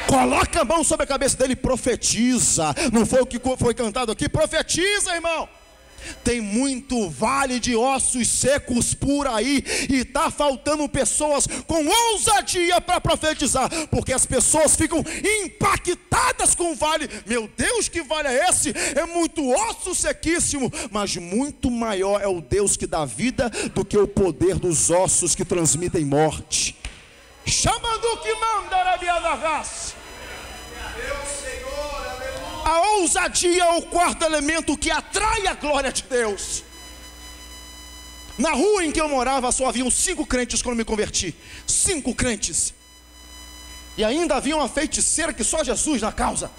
Coloca a mão sobre a cabeça dele e profetiza. Não foi o que foi cantado aqui? Profetiza, irmão. Tem muito vale de ossos secos por aí, e está faltando pessoas com ousadia para profetizar, porque as pessoas ficam impactadas com o vale. Meu Deus, que vale é esse? É muito osso sequíssimo, mas muito maior é o Deus que dá vida do que o poder dos ossos que transmitem morte. Chamando que manda Deus, Senhor. A ousadia é o 4º elemento que atrai a glória de Deus. Na rua em que eu morava só haviam 5 crentes quando me converti. 5 crentes. E ainda havia uma feiticeira que só Jesus na causa.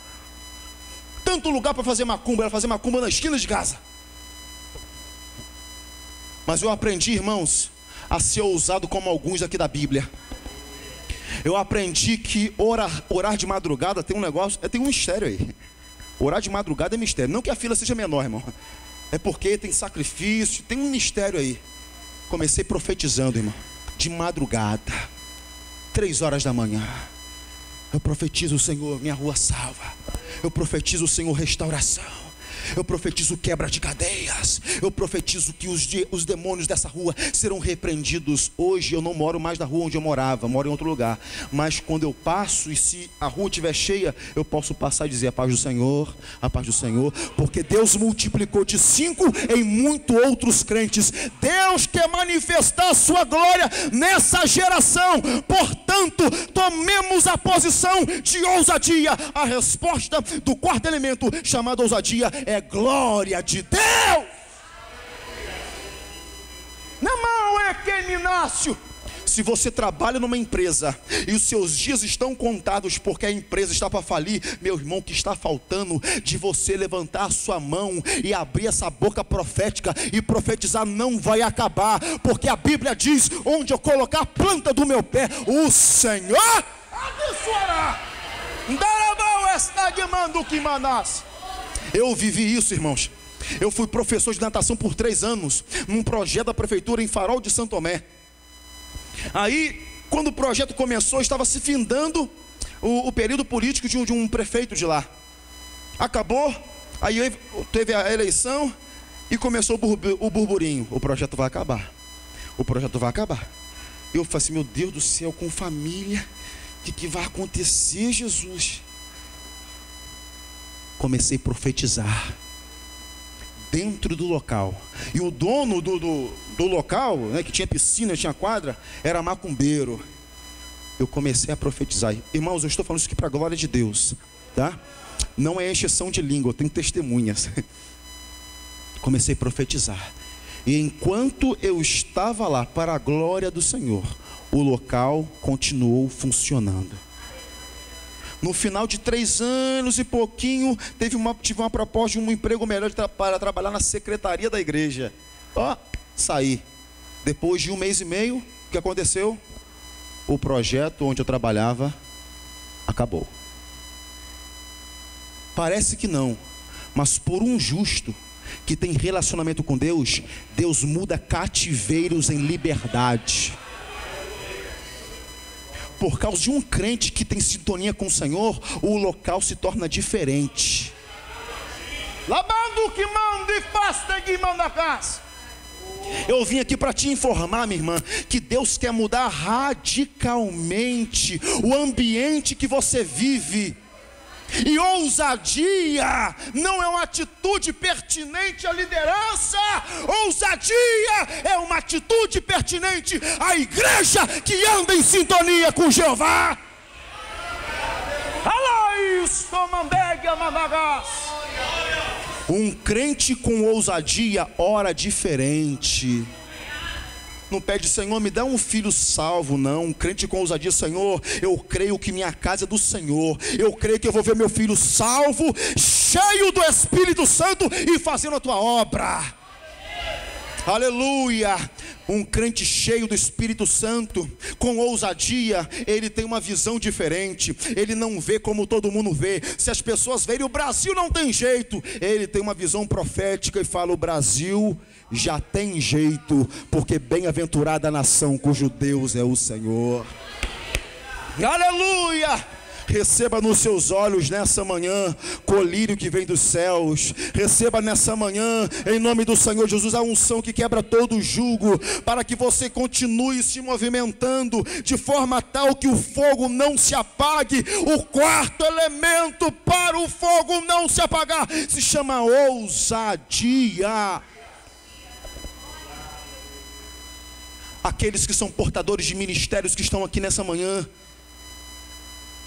Tanto lugar para fazer macumba, era fazer macumba na esquina de casa. Mas eu aprendi, irmãos, a ser ousado como alguns aqui da Bíblia. Eu aprendi que orar de madrugada tem um negócio, tem um mistério aí. Orar de madrugada é mistério. Não que a fila seja menor, irmão. É porque tem sacrifício, tem um mistério aí. Comecei profetizando, irmão. De madrugada, 3 horas da manhã. Eu profetizo, Senhor, minha rua salva. Eu profetizo, Senhor, restauração. Eu profetizo quebra de cadeias. Eu profetizo que os demônios dessa rua serão repreendidos. Hoje eu não moro mais na rua onde eu morava, moro em outro lugar. Mas quando eu passo, e se a rua estiver cheia, eu posso passar e dizer: a paz do Senhor, a paz do Senhor. Porque Deus multiplicou de 5 em muito outros crentes. Deus quer manifestar a sua glória nessa geração. Portanto, tomemos a posição de ousadia. A resposta do 4º elemento, chamado ousadia, é glória de Deus. Na mão é que Minácio. Se você trabalha numa empresa e os seus dias estão contados porque a empresa está para falir, meu irmão, que está faltando de você levantar a sua mão e abrir essa boca profética e profetizar: não vai acabar, porque a Bíblia diz: onde eu colocar a planta do meu pé, o Senhor abençoará. Eu vivi isso, irmãos. Eu fui professor de natação por 3 anos, num projeto da prefeitura em Farol de Santo Tomé. Aí, quando o projeto começou, estava se findando o período político de um prefeito de lá. Acabou, aí teve a eleição e começou o burburinho: o projeto vai acabar, o projeto vai acabar. Eu falei assim: meu Deus do céu, com família, o que vai acontecer, Jesus? Comecei a profetizar dentro do local. E o dono do local, né, que tinha piscina, tinha quadra, era macumbeiro. Eu comecei a profetizar. Irmãos, eu estou falando isso aqui para a glória de Deus, tá? Não é exceção de língua, eu tenho testemunhas. Comecei a profetizar. E enquanto eu estava lá, para a glória do Senhor, o local continuou funcionando. No final de 3 anos e pouquinho, tive uma proposta de um emprego melhor para trabalhar na secretaria da igreja. Saí. Depois de 1 mês e meio, o que aconteceu? O projeto onde eu trabalhava acabou. Parece que não, mas por um justo que tem relacionamento com Deus, Deus muda cativeiros em liberdade. Por causa de um crente que tem sintonia com o Senhor, o local se torna diferente. Eu vim aqui para te informar, minha irmã, que Deus quer mudar radicalmente o ambiente que você vive. E ousadia não é uma atitude pertinente à liderança. Ousadia é uma atitude pertinente à igreja que anda em sintonia com Jeová. Um crente com ousadia ora diferente. Não pede: Senhor, me dá um filho salvo, não. Um crente com ousadia: Senhor, eu creio que minha casa é do Senhor. Eu creio que eu vou ver meu filho salvo, cheio do Espírito Santo e fazendo a tua obra. Aleluia. Um crente cheio do Espírito Santo, com ousadia, ele tem uma visão diferente. Ele não vê como todo mundo vê. Se as pessoas verem: o Brasil não tem jeito, ele tem uma visão profética e fala: o Brasil já tem jeito, porque bem-aventurada a nação cujo Deus é o Senhor. Aleluia. Receba nos seus olhos nessa manhã colírio que vem dos céus. Receba nessa manhã, em nome do Senhor Jesus, a unção que quebra todo o jugo, para que você continue se movimentando de forma tal que o fogo não se apague. O quarto elemento para o fogo não se apagar se chama ousadia. Aqueles que são portadores de ministérios que estão aqui nessa manhã,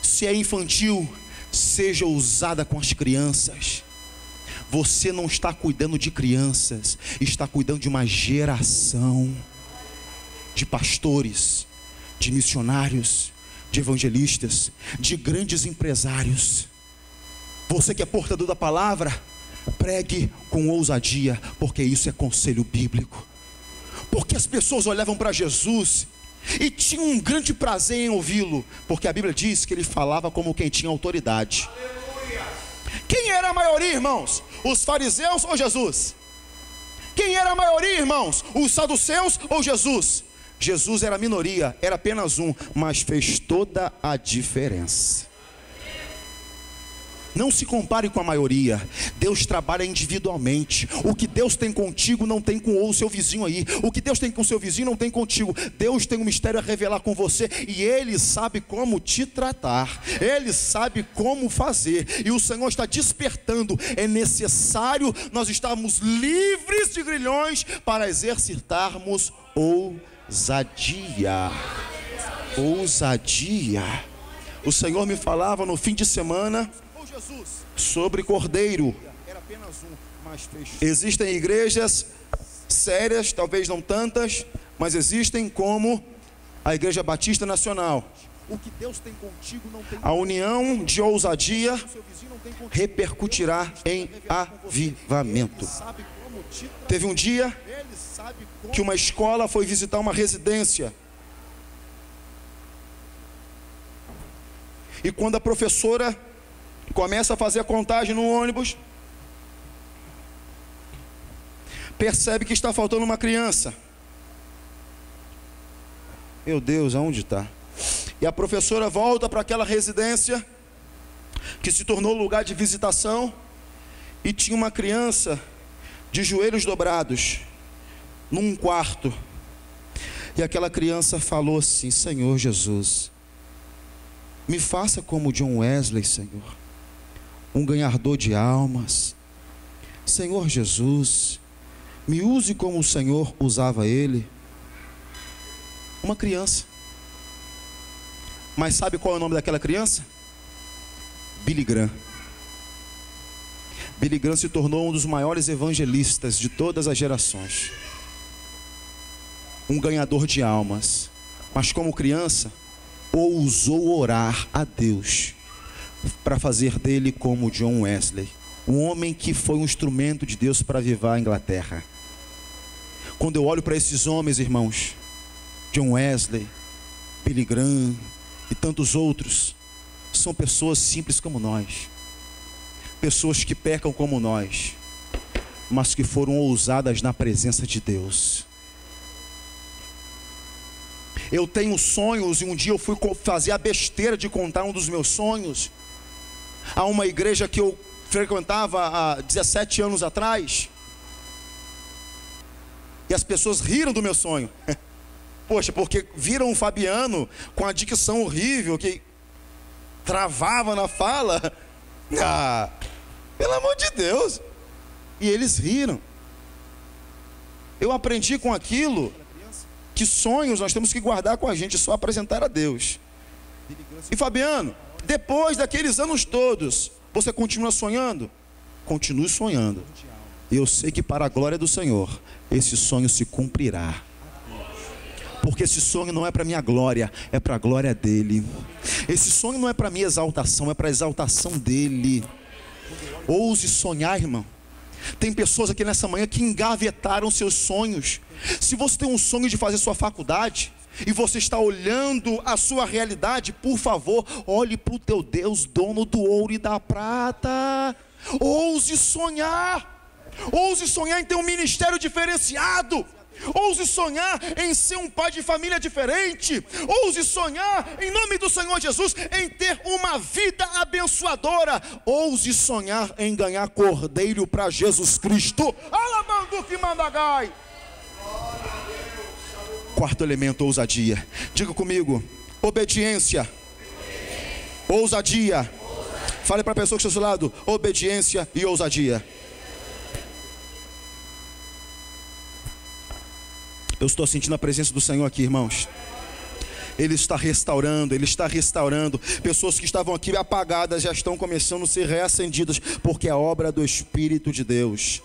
se é infantil, seja ousada com as crianças. Você não está cuidando de crianças, está cuidando de uma geração de pastores, de missionários, de evangelistas, de grandes empresários. Você que é portador da palavra, pregue com ousadia, porque isso é conselho bíblico. Porque as pessoas olhavam para Jesus e tinham um grande prazer em ouvi-lo, porque a Bíblia diz que ele falava como quem tinha autoridade. Quem era a maioria, irmãos? Os fariseus ou Jesus? Quem era a maioria, irmãos? Os saduceus ou Jesus? Jesus era a minoria, era apenas um, mas fez toda a diferença. Não se compare com a maioria. Deus trabalha individualmente. O que Deus tem contigo não tem com o seu vizinho aí. O que Deus tem com o seu vizinho não tem contigo. Deus tem um mistério a revelar com você, e Ele sabe como te tratar. Ele sabe como fazer. E o Senhor está despertando. É necessário nós estarmos livres de grilhões para exercitarmos ousadia. Ousadia. O Senhor me falava no fim de semana sobre cordeiro. Existem igrejas sérias, talvez não tantas, mas existem como a Igreja Batista Nacional, O que Deus tem contigo não tem a união de ousadia com seu vizinho, não tem contigo. repercutirá em avivamento. Ele sabe como te tratar. Teve um dia Ele sabe como. que uma escola foi visitar uma residência. E quando a professora começa a fazer a contagem no ônibus, percebe que está faltando uma criança. Meu Deus, aonde está? E a professora volta para aquela residência que se tornou lugar de visitação, e tinha uma criança de joelhos dobrados num quarto. E aquela criança falou assim: Senhor Jesus, me faça como John Wesley, Senhor, um ganhador de almas. Senhor Jesus, me use como o Senhor usava ele. Uma criança. Mas sabe qual é o nome daquela criança? Billy Graham. Billy Graham se tornou um dos maiores evangelistas de todas as gerações. Um ganhador de almas. Mas como criança, ousou orar a Deus para fazer dele como John Wesley, um homem que foi um instrumento de Deus para avivar a Inglaterra. Quando eu olho para esses homens, irmãos, John Wesley, Billy Graham e tantos outros, são pessoas simples como nós, pessoas que pecam como nós, mas que foram ousadas na presença de Deus. Eu tenho sonhos, e um dia eu fui fazer a besteira de contar um dos meus sonhos a uma igreja que eu frequentava há 17 anos atrás, e as pessoas riram do meu sonho. Poxa, porque viram o Fabiano com a dicção horrível, que travava na fala. Ah, pelo amor de Deus. E eles riram. Eu aprendi com aquilo que sonhos nós temos que guardar com a gente, só apresentar a Deus. E Fabiano, depois daqueles anos todos, você continua sonhando? Continue sonhando. E eu sei que para a glória do Senhor, esse sonho se cumprirá. Porque esse sonho não é para minha glória, é para a glória dele. Esse sonho não é para minha exaltação, é para a exaltação dele. Ouse sonhar, irmão. Tem pessoas aqui nessa manhã que engavetaram seus sonhos. Se você tem um sonho de fazer sua faculdade e você está olhando a sua realidade, por favor, olhe para o teu Deus, dono do ouro e da prata. Ouse sonhar. Ouse sonhar em ter um ministério diferenciado. Ouse sonhar em ser um pai de família diferente. Ouse sonhar, em nome do Senhor Jesus, em ter uma vida abençoadora. Ouse sonhar em ganhar cordeiro para Jesus Cristo. Alabanduque mandagai. Quarto elemento, ousadia. Diga comigo: obediência. Ousadia. Fale para a pessoa que está ao seu lado: obediência e ousadia. Eu estou sentindo a presença do Senhor aqui, irmãos. Ele está restaurando, Ele está restaurando. Pessoas que estavam aqui apagadas já estão começando a ser reacendidas, porque é a obra do Espírito de Deus.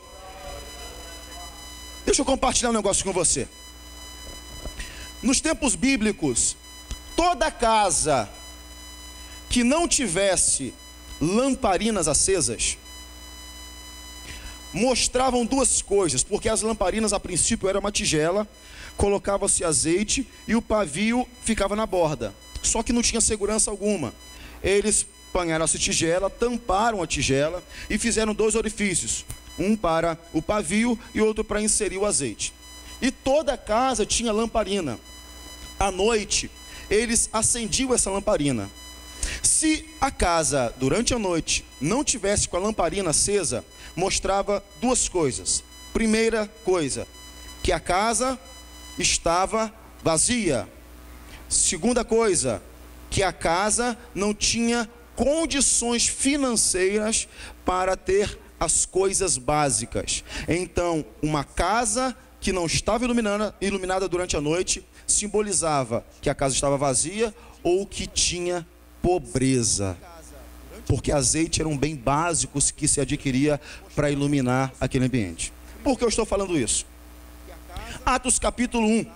Deixa eu compartilhar um negócio com você. Nos tempos bíblicos, toda casa que não tivesse lamparinas acesas mostravam duas coisas, porque as lamparinas a princípio era uma tigela, colocava-se azeite e o pavio ficava na borda, só que não tinha segurança alguma. Eles apanharam essa tigela, tamparam a tigela e fizeram dois orifícios, um para o pavio e outro para inserir o azeite. E toda a casa tinha lamparina. À noite eles acendiam essa lamparina. Se a casa durante a noite não tivesse com a lamparina acesa, mostrava duas coisas. Primeira coisa, que a casa estava vazia. Segunda coisa, que a casa não tinha condições financeiras para ter as coisas básicas. Então, uma casa que não estava iluminada durante a noite simbolizava que a casa estava vazia ou que tinha pobreza. Porque azeite era um bem básico que se adquiria para iluminar aquele ambiente. Por que eu estou falando isso? Atos capítulo 1.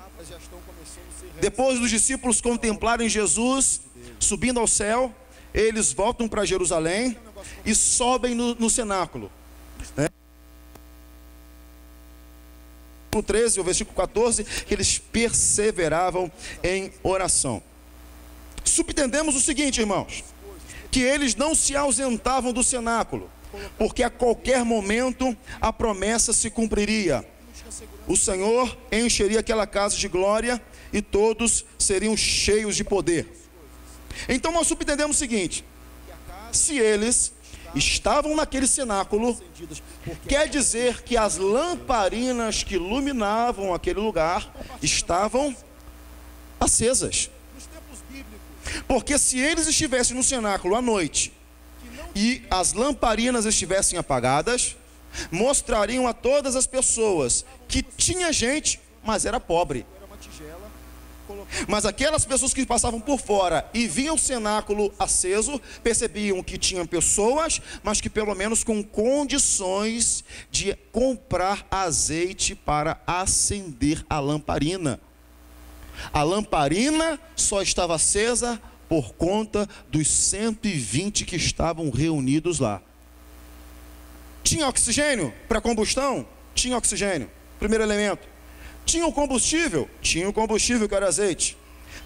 Depois dos discípulos contemplarem Jesus subindo ao céu, eles voltam para Jerusalém e sobem no cenáculo. No 13, o versículo 14, que eles perseveravam em oração. Subentendemos o seguinte, irmãos, que eles não se ausentavam do cenáculo, porque a qualquer momento a promessa se cumpriria. O Senhor encheria aquela casa de glória e todos seriam cheios de poder. Então nós subentendemos o seguinte: se eles estavam naquele cenáculo, quer dizer que as lamparinas que iluminavam aquele lugar estavam acesas. Porque se eles estivessem no cenáculo à noite e as lamparinas estivessem apagadas, mostrariam a todas as pessoas que tinha gente, mas era pobre. Mas aquelas pessoas que passavam por fora e viam o cenáculo aceso, percebiam que tinham pessoas, mas que pelo menos com condições de comprar azeite para acender a lamparina. A lamparina só estava acesa por conta dos 120 que estavam reunidos lá. Tinha oxigênio para combustão? Tinha oxigênio, primeiro elemento. Tinha o combustível? Tinha o combustível, que era azeite.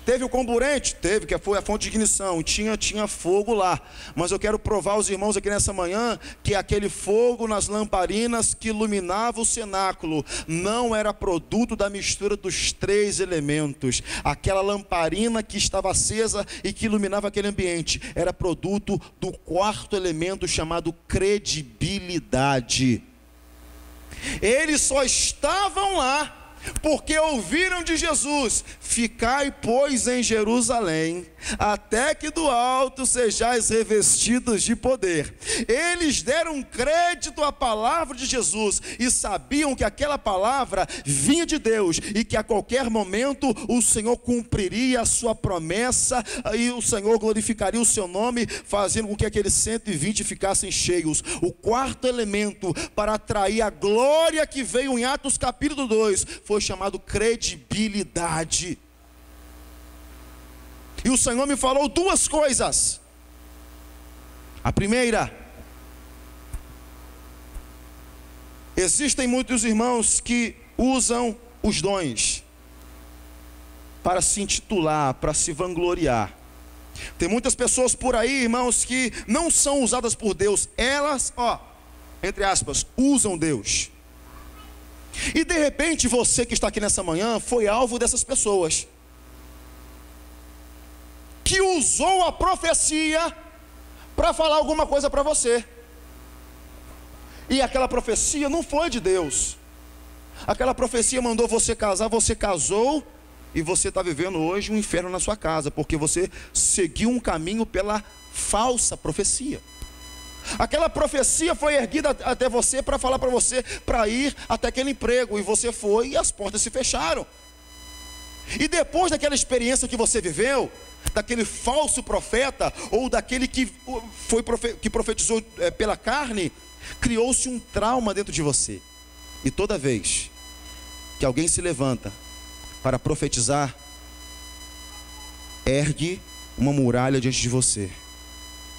Teve o comburente? Teve, que foi a fonte de ignição. Tinha fogo lá. Mas eu quero provar aos irmãos aqui nessa manhã que aquele fogo nas lamparinas que iluminava o cenáculo não era produto da mistura dos 3 elementos. Aquela lamparina que estava acesa e que iluminava aquele ambiente era produto do 4º elemento, chamado credibilidade. Eles só estavam lá porque ouviram de Jesus: ficai, pois, em Jerusalém, até que do alto sejais revestidos de poder. Eles deram crédito à palavra de Jesus e sabiam que aquela palavra vinha de Deus e que a qualquer momento o Senhor cumpriria a sua promessa e o Senhor glorificaria o seu nome, fazendo com que aqueles 120 ficassem cheios. O 4º elemento para atrair a glória que veio em Atos capítulo 2 foi chamado credibilidade. E o Senhor me falou 2 coisas. A primeira: existem muitos irmãos que usam os dons para se intitular, para se vangloriar. Tem muitas pessoas por aí, irmãos, que não são usadas por Deus. Elas, entre aspas, usam Deus. E de repente você que está aqui nessa manhã foi alvo dessas pessoas, que usou a profecia para falar alguma coisa para você. E aquela profecia não foi de Deus. Aquela profecia mandou você casar, você casou, e você está vivendo hoje um inferno na sua casa, porque você seguiu um caminho pela falsa profecia. Aquela profecia foi erguida até você para falar para você para ir até aquele emprego, e você foi e as portas se fecharam. E depois daquela experiência que você viveu, daquele falso profeta, ou daquele que profetizou pela carne, criou-se um trauma dentro de você. E toda vez que alguém se levanta para profetizar, ergue uma muralha diante de você.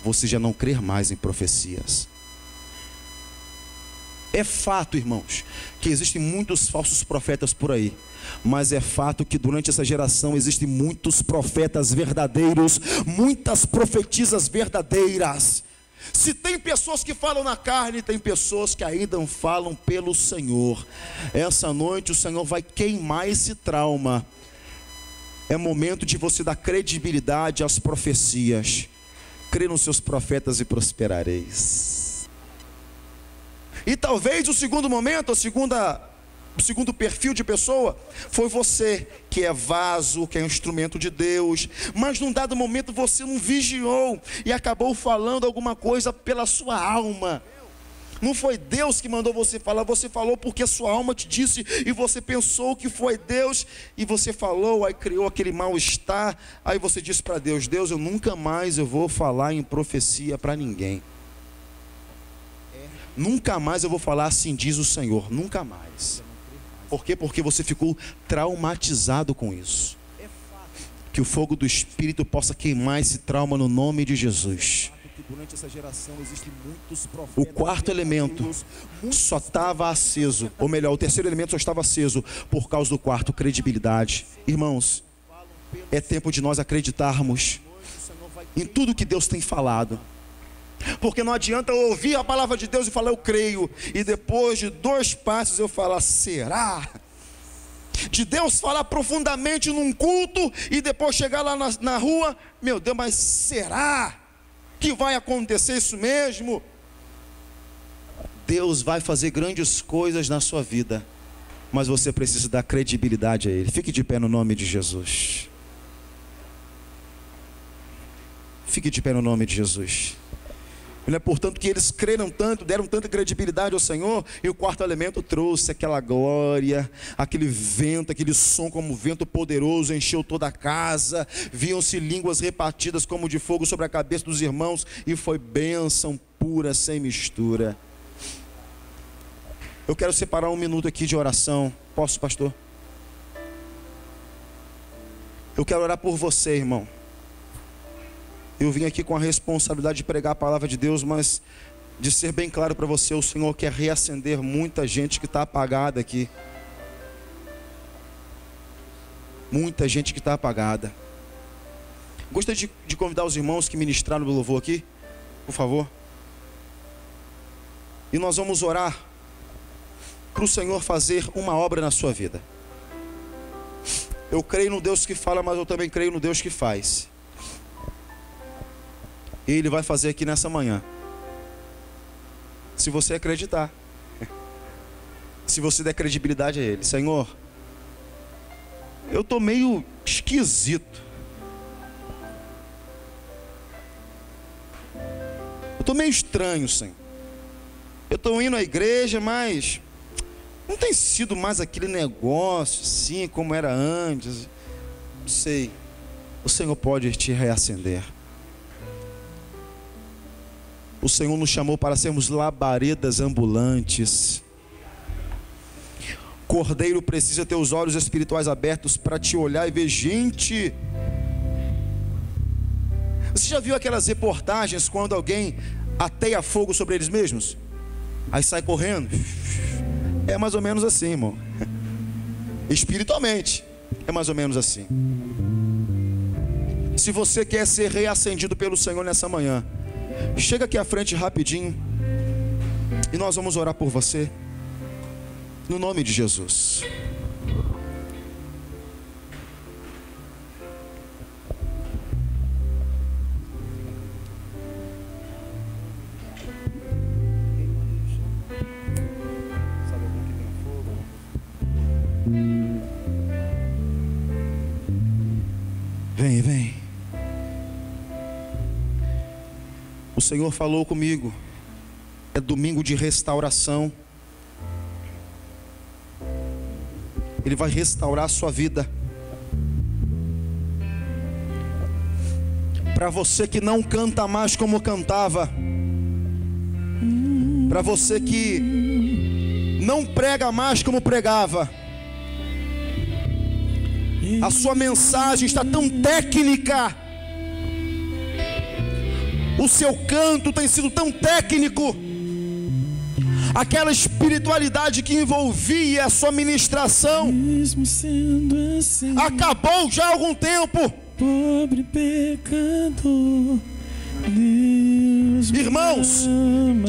Você já não crê mais em profecias. É fato, irmãos, que existem muitos falsos profetas por aí, mas é fato que durante essa geração existem muitos profetas verdadeiros, muitas profetisas verdadeiras. Se tem pessoas que falam na carne, tem pessoas que ainda falam pelo Senhor. Essa noite o Senhor vai queimar esse trauma. É momento de você dar credibilidade às profecias. Crê nos seus profetas e prosperareis. E talvez o segundo momento, o segundo perfil de pessoa, foi você, que é vaso, que é instrumento de Deus, mas num dado momento você não vigiou e acabou falando alguma coisa pela sua alma. Não foi Deus que mandou você falar, você falou porque a sua alma te disse, e você pensou que foi Deus, e você falou, aí criou aquele mal-estar, aí você disse para Deus: Deus, eu nunca mais vou falar em profecia para ninguém. Nunca mais eu vou falar assim diz o Senhor, nunca mais. Por quê? Porque você ficou traumatizado com isso. Que o fogo do Espírito possa queimar esse trauma no nome de Jesus. Durante essa geração existem muitos profetas. O quarto elemento só estava aceso, ou melhor, o terceiro elemento só estava aceso por causa do quarto, credibilidade. Irmãos, é tempo de nós acreditarmos em tudo que Deus tem falado. Porque não adianta eu ouvir a palavra de Deus e falar eu creio, e depois de 2 passos eu falar será? De Deus falar profundamente num culto e depois chegar lá na rua, meu Deus, mas será que vai acontecer isso mesmo? Deus vai fazer grandes coisas na sua vida, mas você precisa dar credibilidade a Ele. Fique de pé no nome de Jesus. Fique de pé no nome de Jesus. É portanto que eles creram tanto, deram tanta credibilidade ao Senhor, e o quarto elemento trouxe aquela glória, aquele vento, aquele som como vento poderoso, encheu toda a casa, viam-se línguas repartidas como de fogo sobre a cabeça dos irmãos, e foi bênção pura, sem mistura. Eu quero separar 1 minuto aqui de oração. Posso, pastor? Eu quero orar por você, irmão. Eu vim aqui com a responsabilidade de pregar a palavra de Deus, mas de ser bem claro para você, o Senhor quer reacender muita gente que está apagada aqui. Muita gente que está apagada. Gostaria de convidar os irmãos que ministraram no louvor aqui, por favor. E nós vamos orar para o Senhor fazer uma obra na sua vida. Eu creio no Deus que fala, mas eu também creio no Deus que faz. Ele vai fazer aqui nessa manhã. Se você acreditar. Se você der credibilidade a Ele. Senhor, eu estou meio esquisito. Eu estou meio estranho, Senhor. Eu estou indo à igreja, mas não tem sido mais aquele negócio assim como era antes. Não sei. O Senhor pode te reacender. O Senhor nos chamou para sermos labaredas ambulantes. Cordeiro precisa ter os olhos espirituais abertos para te olhar e ver gente. Você já viu aquelas reportagens quando alguém ateia fogo sobre eles mesmos? Aí sai correndo. É mais ou menos assim, irmão. Espiritualmente, é mais ou menos assim. Se você quer ser reacendido pelo Senhor nessa manhã, chega aqui à frente rapidinho e nós vamos orar por você no nome de Jesus. Vem. O Senhor falou comigo. É domingo de restauração. Ele vai restaurar a sua vida. Para você que não canta mais como cantava, para você que não prega mais como pregava, a sua mensagem está tão técnica, o seu canto tem sido tão técnico, aquela espiritualidade que envolvia a sua ministração acabou já há algum tempo. Pobre pecador, Deus. Irmãos,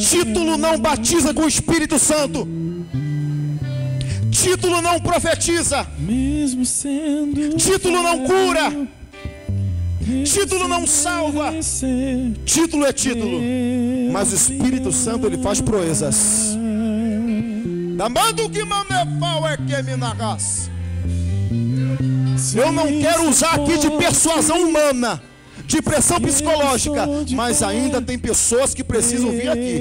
título não batiza com o Espírito Santo. Título não profetiza. Título não cura. Título não salva. Título é título. Mas o Espírito Santo, ele faz proezas. Eu não quero usar aqui de persuasão humana, de pressão psicológica, mas ainda tem pessoas que precisam vir aqui.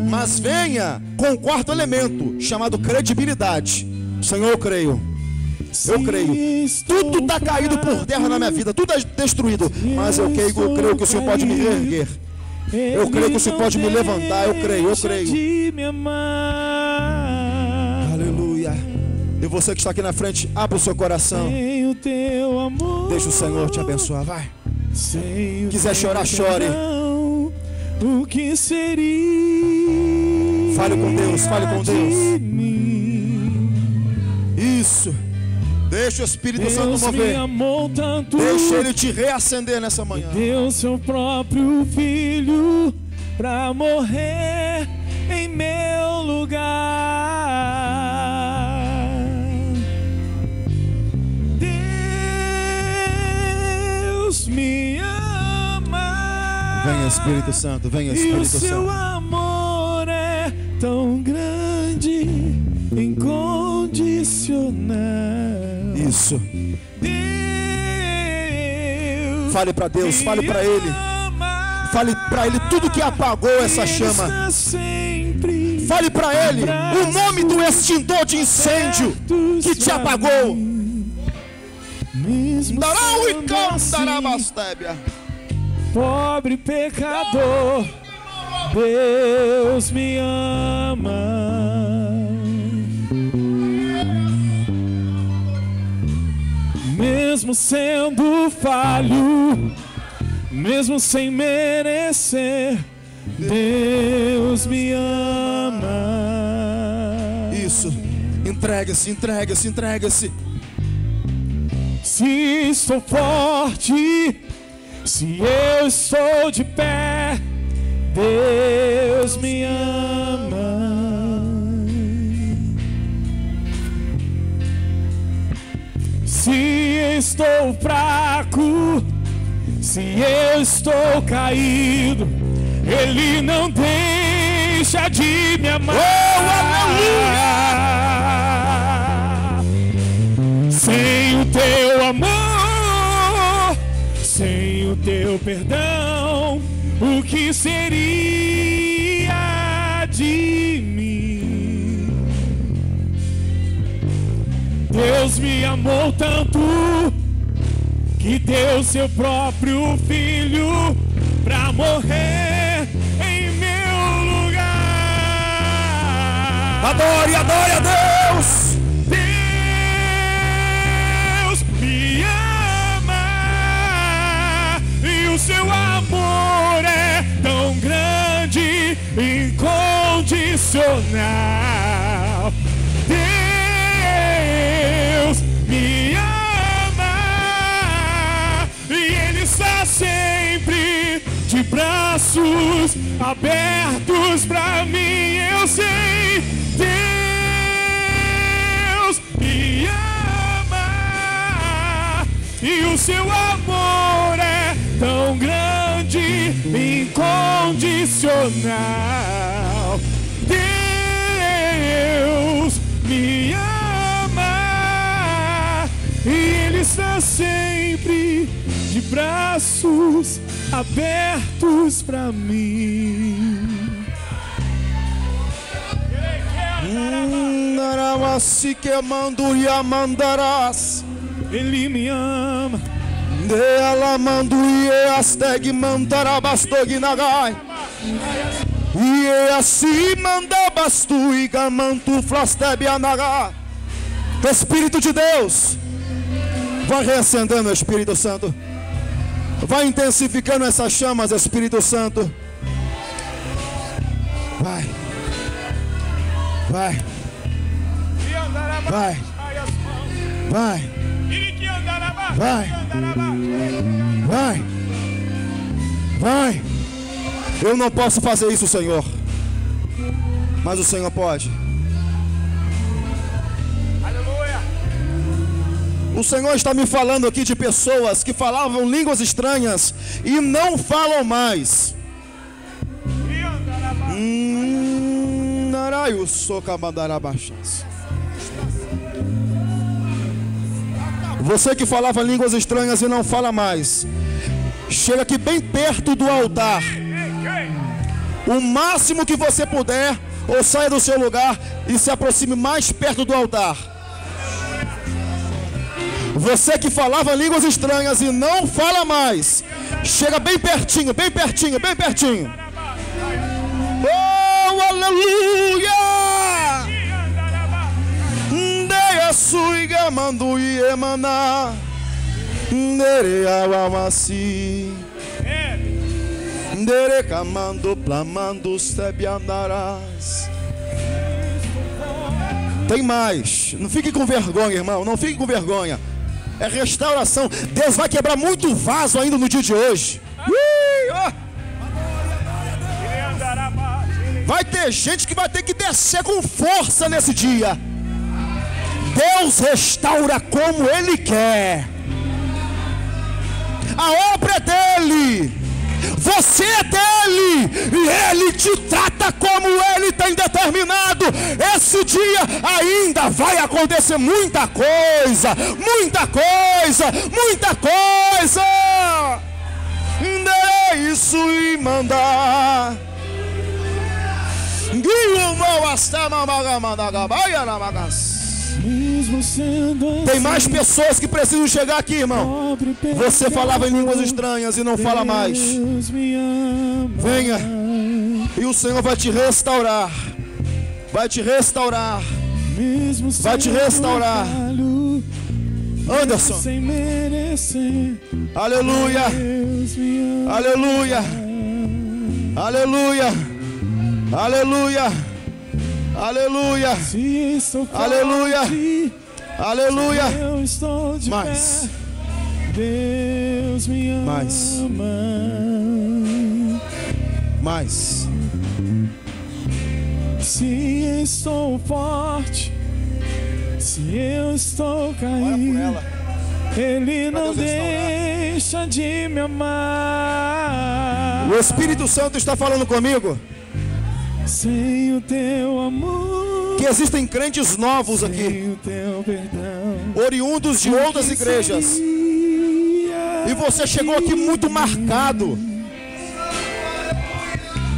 Mas venha com o quarto elemento, chamado credibilidade. Senhor, eu creio. Tudo está caído por terra na minha vida, tudo é destruído, mas eu creio que o Senhor pode me reerguer. Eu creio que o Senhor pode me levantar. Eu creio. Aleluia. E você que está aqui na frente, abra o seu coração. teu amor. Deixa o Senhor te abençoar, vai. Sem o Quiser teu chorar, chore. perdão, o que seria? Fale com Deus, fale com Deus. de mim? Isso. Deixa o Espírito Santo Deus me mover. amou tanto, Deixa Ele te reacender nessa manhã. deu seu próprio filho pra morrer em meu lugar. Deus me ama. Venha, Espírito Santo, venha, E o Espírito seu Santo. amor é tão grande, incondicional. Isso. Deus Fale para Deus, fale para Ele. ama. Fale para Ele tudo que apagou essa Ele chama. está sempre Fale para Ele o nome do extintor de incêndio que te apagou. Mesmo Darau e sendo cantarabastébia. assim, pobre pecador, Deus me ama. Mesmo sendo falho, mesmo sem merecer, Deus me ama. Isso. Entregue-se, entregue-se, entregue-se. Se estou forte, se eu estou de pé, Deus me ama. Se estou fraco, se eu estou caído, Ele não deixa de me amar. Sem o teu amor, sem o teu perdão, o que seria de mim? Deus me amou tanto que deu seu próprio filho pra morrer em meu lugar. Adore, adore a Deus. Deus me ama e o seu amor é tão grande, incondicional. Deus me ama e Ele está sempre de braços abertos pra mim. Eu sei, Deus me ama e o seu amor é tão grande, incondicional. Deus me ama e Ele está sempre de braços abertos pra mim. Naramasi que manduria mandarás. Ele me ama. De ela manduie asteg mandarabastog nagai. E assim mandabastu e gamantu flastebianaga. Espírito de Deus, vai reacendendo, Espírito Santo. Vai intensificando essas chamas, Espírito Santo. Vai. Vai. Vai. Vai. Vai. Vai. Vai. Eu não posso fazer isso, Senhor. Mas o Senhor pode. O Senhor está me falando aqui de pessoas que falavam línguas estranhas e não falam mais. Você que falava línguas estranhas e não fala mais, chega aqui bem perto do altar. O máximo que você puder, ou saia do seu lugar e se aproxime mais perto do altar. Você que falava línguas estranhas e não fala mais, chega bem pertinho, bem pertinho, bem pertinho. Oh, aleluia! Deia suiga mandu e emana. Nereawamasi. Nerecamando, plamando, sebiandarás. Tem mais. Não fique com vergonha, irmão. Não fique com vergonha. É restauração. Deus vai quebrar muito vaso ainda no dia de hoje. Vai ter gente que vai ter que descer com força nesse dia. Deus restaura como Ele quer. A obra é dele. Você é dele. E Ele te trata como Ele tem determinado. Esse dia ainda vai acontecer muita coisa. Muita coisa. Muita coisa. É isso e mandar. Tem mais pessoas que precisam chegar aqui, irmão. Você falava em línguas estranhas e não fala mais. Venha. E o Senhor vai te restaurar. Vai te restaurar. Vai te restaurar. Anderson. Aleluia. Aleluia. Aleluia. Aleluia. Aleluia. Aleluia. Aleluia. Mais. Deus me ama. Mais. Se estou forte, se eu estou caído, Ele não deixa de me amar. O Espírito Santo está falando comigo. Sem o teu amor, que existem crentes novos aqui, oriundos de outras igrejas, e você chegou aqui muito marcado.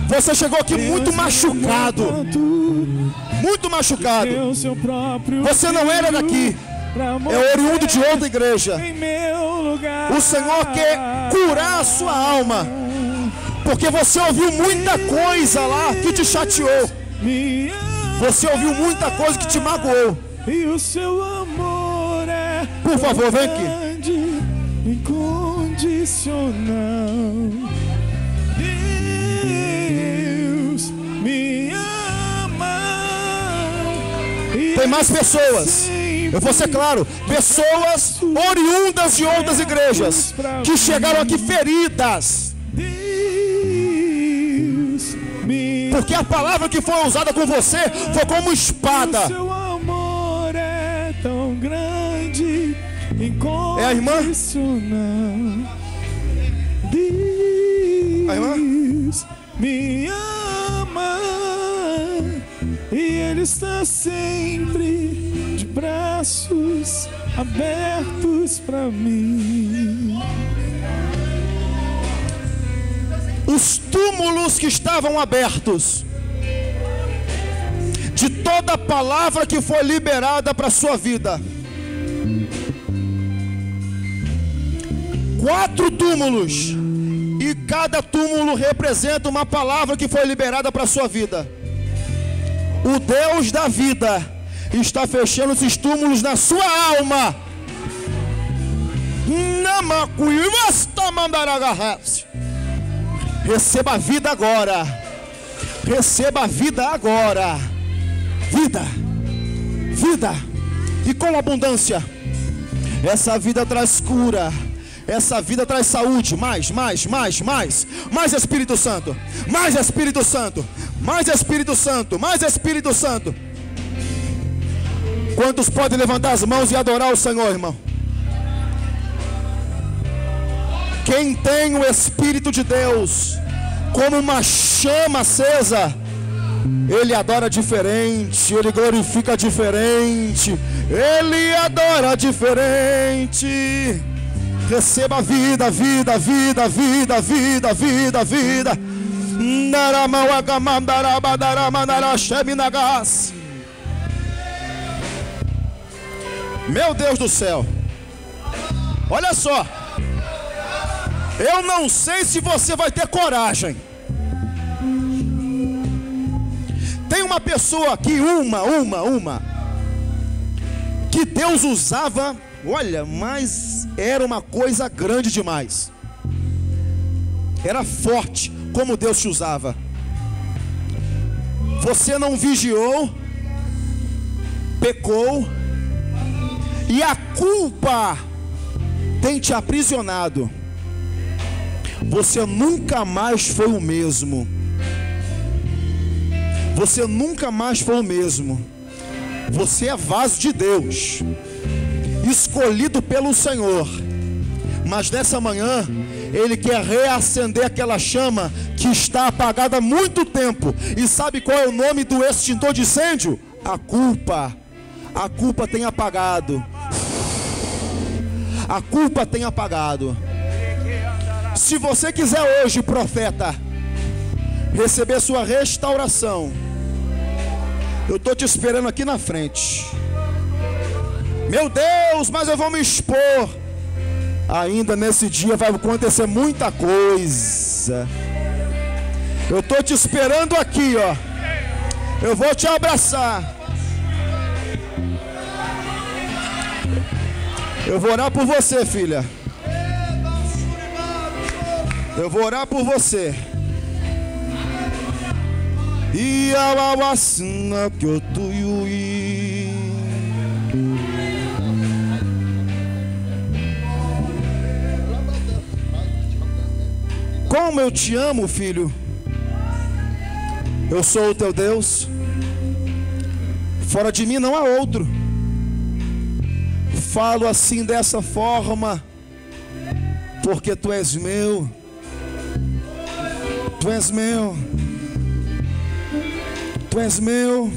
Você chegou aqui muito machucado. Muito machucado. Você não era daqui. É oriundo de outra igreja. O Senhor quer curar a sua alma, porque você ouviu muita coisa lá que te chateou. Você ouviu muita coisa que te magoou. E o seu amor é, por favor, vem aqui. Incondicional. Deus me ama. Tem mais pessoas. Eu vou ser claro. Pessoas oriundas de outras igrejas que chegaram aqui feridas. Porque a palavra que foi usada com você foi como espada. O seu amor é tão grande, é a irmã? Deus a irmã? me ama e Ele está sempre de braços abertos para mim. Os túmulos que estavam abertos, de toda a palavra que foi liberada para a sua vida. 4 túmulos, e cada túmulo representa uma palavra que foi liberada para a sua vida. O Deus da vida está fechando esses túmulos na sua alma. Receba a vida agora. Receba a vida agora. Vida. Vida. E com abundância. Essa vida traz cura. Essa vida traz saúde. Mais. Mais Espírito Santo. Mais Espírito Santo. Mais Espírito Santo. Mais Espírito Santo. Quantos podem levantar as mãos e adorar o Senhor, irmão? Quem tem o Espírito de Deus como uma chama acesa, ele adora diferente, ele glorifica diferente, ele adora diferente. Receba vida, vida, vida, vida, vida, vida, vida. Meu Deus do céu. Olha só. Eu não sei se você vai ter coragem. Tem uma pessoa aqui, uma que Deus usava Olha, mas era uma coisa grande demais. Era forte como Deus te usava. Você não vigiou, pecou, e a culpa tem te aprisionado. Você nunca mais foi o mesmo. Você nunca mais foi o mesmo. Você é vaso de Deus, escolhido pelo Senhor. Mas nessa manhã Ele quer reacender aquela chama que está apagada há muito tempo. E sabe qual é o nome do extintor de incêndio? A culpa. A culpa tem apagado. A culpa tem apagado. Se você quiser hoje, profeta, receber sua restauração, eu estou te esperando aqui na frente. Meu Deus, mas eu vou me expor. Ainda nesse dia vai acontecer muita coisa. Eu estou te esperando aqui, ó. Eu vou te abraçar. Eu vou orar por você, filha. Eu vou orar por você. E a vacina que eu tuiui. Como eu te amo, filho. Eu sou o teu Deus. Fora de mim não há outro. Falo assim dessa forma porque tu és meu. Tu és meu. Tu és meu.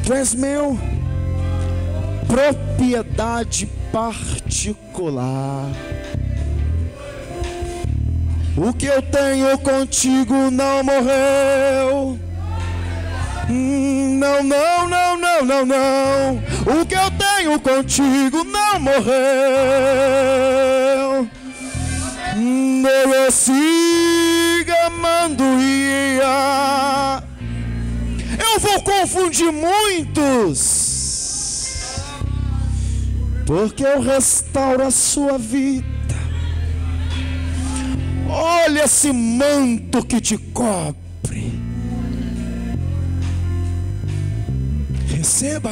Tu és meu. Propriedade particular. O que eu tenho contigo não morreu. Não, não, não, não, não, não. O que eu tenho contigo não morreu. Eu sigo amando e eu vou confundir muitos, porque eu restauro a sua vida. Olha esse manto que te cobre. Receba.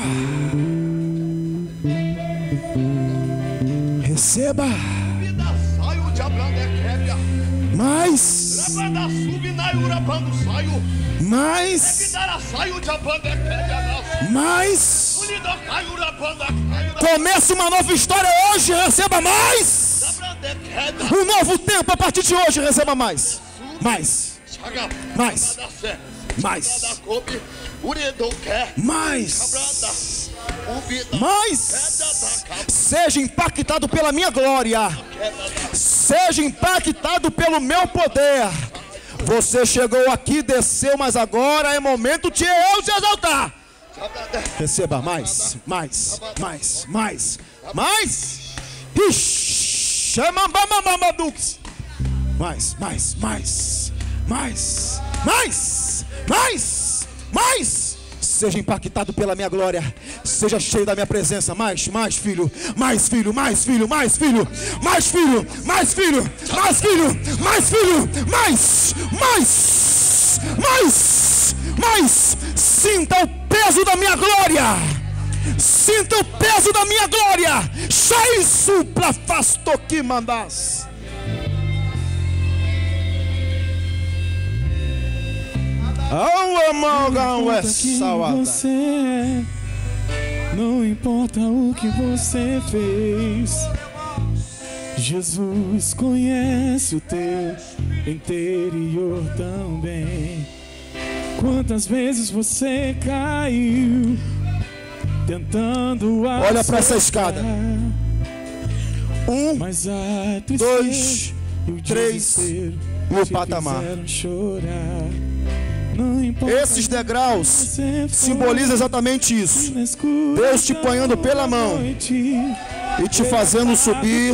Receba. Mais. Comece uma nova história hoje. Receba mais. Um novo tempo a partir de hoje. Receba mais. Mais. Mais. Mais. Mais. Mais. Seja impactado pela minha glória. Seja impactado pelo meu poder. Você chegou aqui, desceu, mas agora é momento de eu te exaltar. Receba mais. Mais. Mais. Mais. Mais. Mais. Mais. Mais. Mais. Mais. Mais. Mais. Seja impactado pela minha glória. Seja cheio da minha presença. Mais, filho. Mais, filho, mais, filho, mais, filho. Mais, filho, mais, filho. Mais, filho, mais, filho. Mais, mais, mais, mais. Sinta o peso da minha glória. Sinta o peso da minha glória. Shai supla fasto que mandas. Não importa o que você fez, Jesus conhece o teu interior também. Quantas vezes você caiu tentando acertar. Olha para essa escada. 1, 2, 3 e o patamar. Esses degraus simbolizam exatamente isso. Deus te ponhando pela mão e te fazendo subir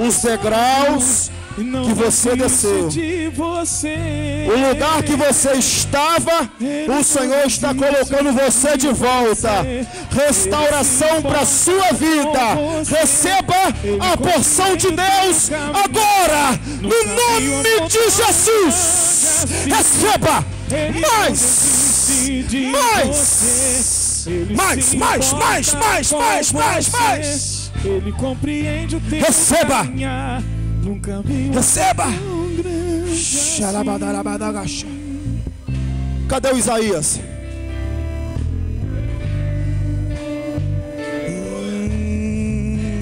os degraus que você desceu. O lugar que você estava, o Senhor está colocando você de volta. Restauração para a sua vida. Receba a porção de Deus agora, no nome de Jesus. Receba mais, mais. Ele compreende o teu receba. caminhar. Nunca vi Receba. Cadê o Isaías?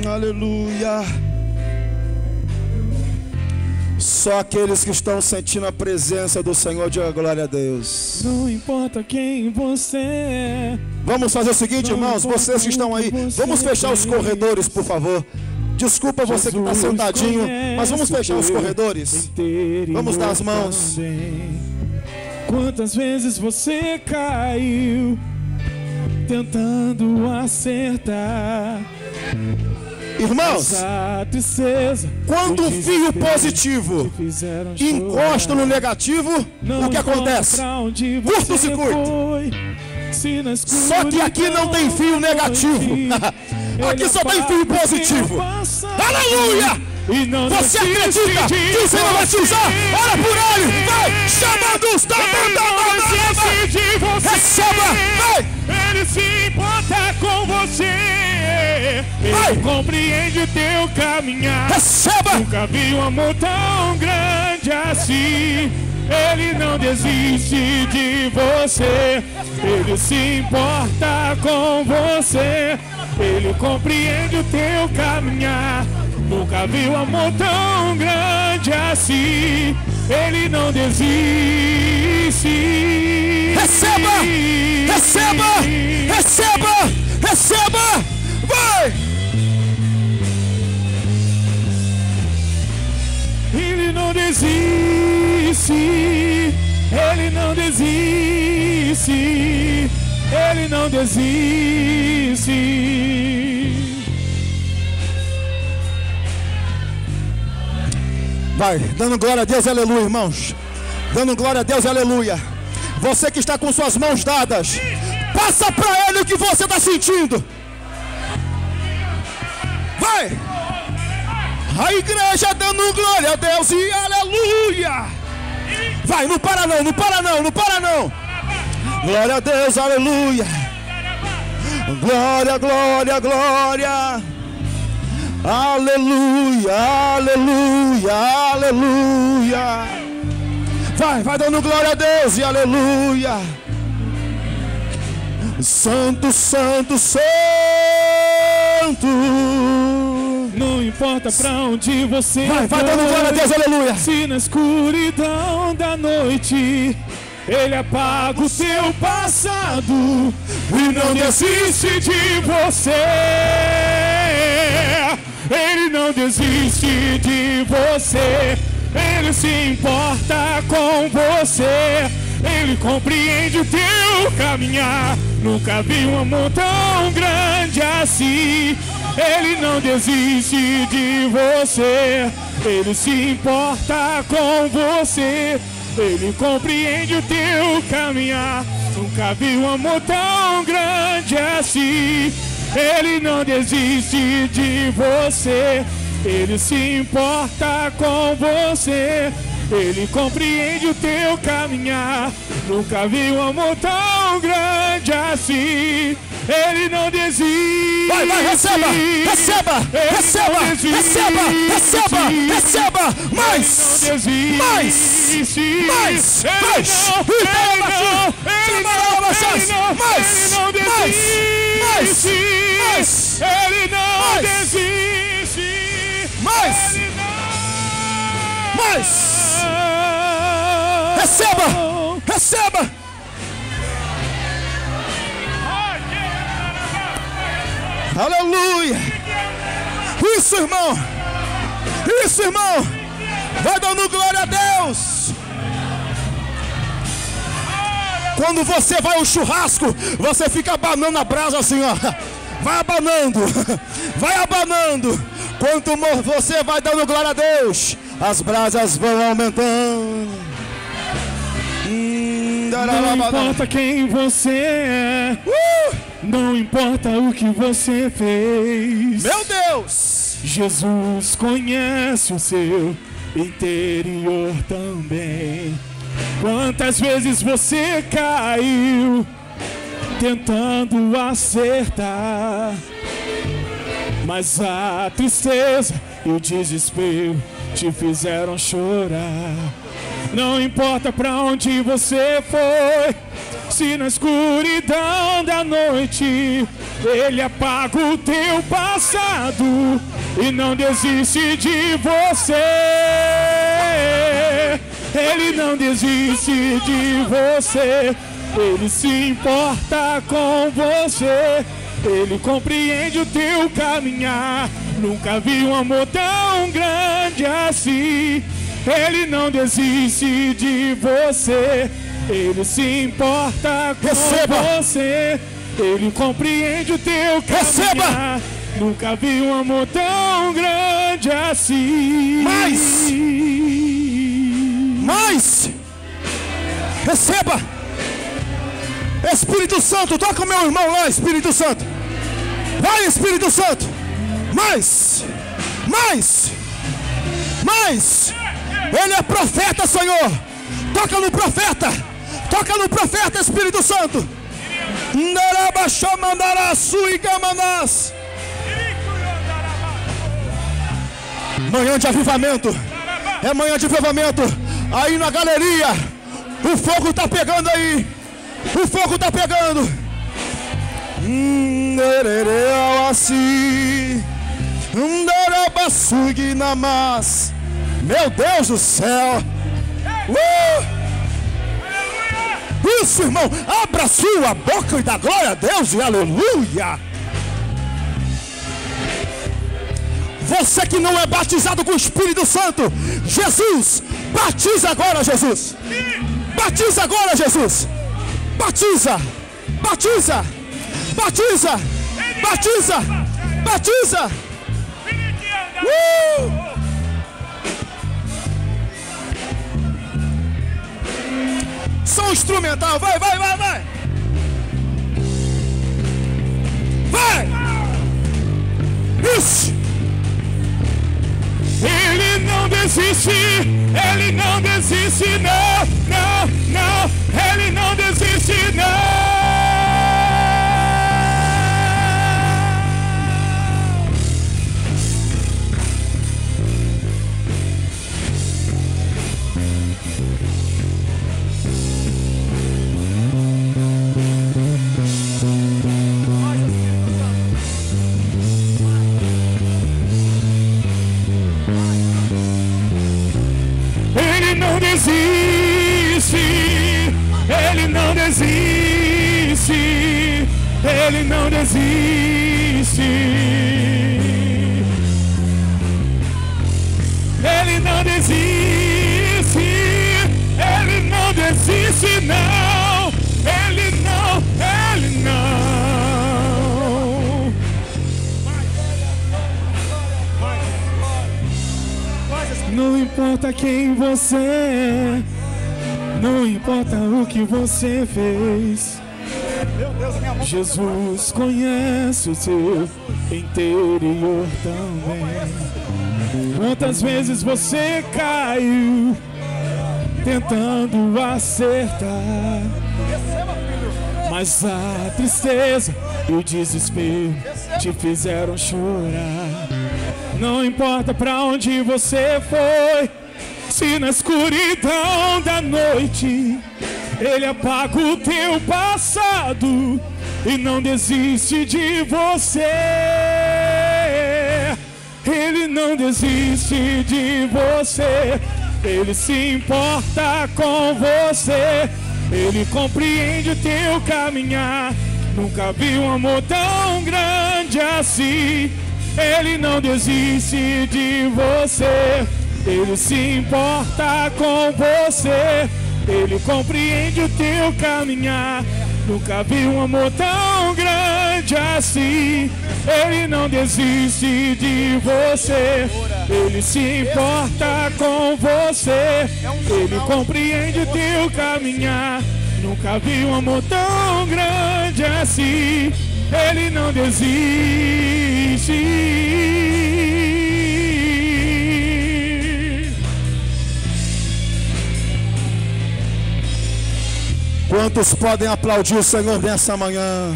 Aleluia. Só aqueles que estão sentindo a presença do Senhor, diga glória a Deus. Não importa quem você é. Vamos fazer o seguinte, irmãos, vocês que estão aí, vamos fechar os corredores, por favor. Desculpa você que está sentadinho, mas vamos fechar os corredores. Vamos dar as mãos. Quantas vezes você caiu tentando acertar? Irmãos, quando o fio positivo encosta no negativo, o que acontece? Curto se curto. Só que aqui não tem fio negativo. Aqui só tem fio positivo. Aleluia! Você acredita que o Senhor vai te usar? Ora por ele! Vai! Chamando os receba! Vai! Ele se importa com você. Ele compreende o teu caminhar. Receba! Nunca vi um amor tão grande assim. Ele não desiste de você. Ele se importa com você. Ele compreende o teu caminhar. Nunca vi um amor tão grande assim. Ele não desiste. Receba! Receba! Receba! Receba! Vai! Ele não desiste. Ele não desiste. Ele não desiste. Vai, dando glória a Deus, aleluia, irmãos. Dando glória a Deus, aleluia. Você que está com suas mãos dadas, passa para ele o que você está sentindo. Vai! A igreja dando glória a Deus e aleluia. Vai, não para não, não para não, não para não. Glória a Deus, aleluia. Glória, glória, glória. Aleluia, aleluia, aleluia. Vai, vai dando glória a Deus e aleluia. Santo, santo, santo. Não importa pra onde você vai dando glória a Deus, aleluia. Se na escuridão da noite Ele apaga o seu passado e não desiste de você. Ele não desiste de você. Ele se importa com você. Ele compreende o teu caminhar. Nunca vi um amor tão grande assim. Ele não desiste de você. Ele se importa com você. Ele compreende o teu caminhar. Nunca vi um amor tão grande assim. Ele não desiste de você. Ele se importa com você. Ele compreende o teu caminhar. Nunca vi um amor tão grande assim. Ele não desiste. Vai, vai, receba, receba, receba, receba, receba, receba. Mais, mais, mais, mais. Ele não desiste. Mais, mais. Receba, receba. Aleluia. Isso, irmão. Isso, irmão. Vai dando glória a Deus. Quando você vai ao churrasco, você fica abanando a brasa assim, ó. Vai abanando. Vai abanando. Quanto você vai dando glória a Deus, as brasas vão aumentando. Não importa quem você é, não importa o que você fez. Meu Deus! Jesus conhece o seu interior também. Quantas vezes você caiu tentando acertar, mas a tristeza e o desespero te fizeram chorar. Não importa pra onde você foi, se na escuridão da noite Ele apaga o teu passado e não desiste de você. Ele não desiste de você. Ele se importa com você. Ele compreende o teu caminhar. Nunca vi um amor tão grande assim. Ele não desiste de você. Ele se importa com você. Ele compreende o teu caminhar. Nunca vi um amor tão grande assim. Mais! Receba! Espírito Santo, toca o meu irmão lá, Espírito Santo. Vai, Espírito Santo. Mais! Ele é profeta, Senhor. Toca no profeta, Espírito Santo. Manhã de avivamento. É manhã de avivamento. Aí na galeria, o fogo tá pegando aí. O fogo tá pegando. Meu Deus do céu. Isso, irmão. Abra sua boca e dá glória a Deus e aleluia. Você que não é batizado com o Espírito Santo, Jesus, batiza agora, Jesus. Batiza agora, Jesus. Batiza. Som instrumental, vai. Isso. Ele não desiste, ele não desiste, não. Ele não desiste, não. Ele não desiste, ele não desiste, ele não desiste, ele não desiste, ele não desiste, não, ele não. Não importa quem você é, não importa o que você fez, Jesus conhece o seu interior também. Quantas vezes você caiu tentando acertar, mas a tristeza e o desespero te fizeram chorar. Não importa pra onde você foi, se na escuridão da noite Ele apaga o teu passado e não desiste de você. Ele não desiste de você. Ele se importa com você. Ele compreende o teu caminhar. Nunca vi um amor tão grande assim. Ele não desiste de você. Ele se importa com você. Ele compreende o teu caminhar. Nunca vi um amor tão grande grande assim. Ele não desiste de você. Ele se importa com você. Ele compreende teu caminhar. Nunca vi um amor tão grande assim. Ele não desiste. Quantos podem aplaudir o Senhor nessa manhã?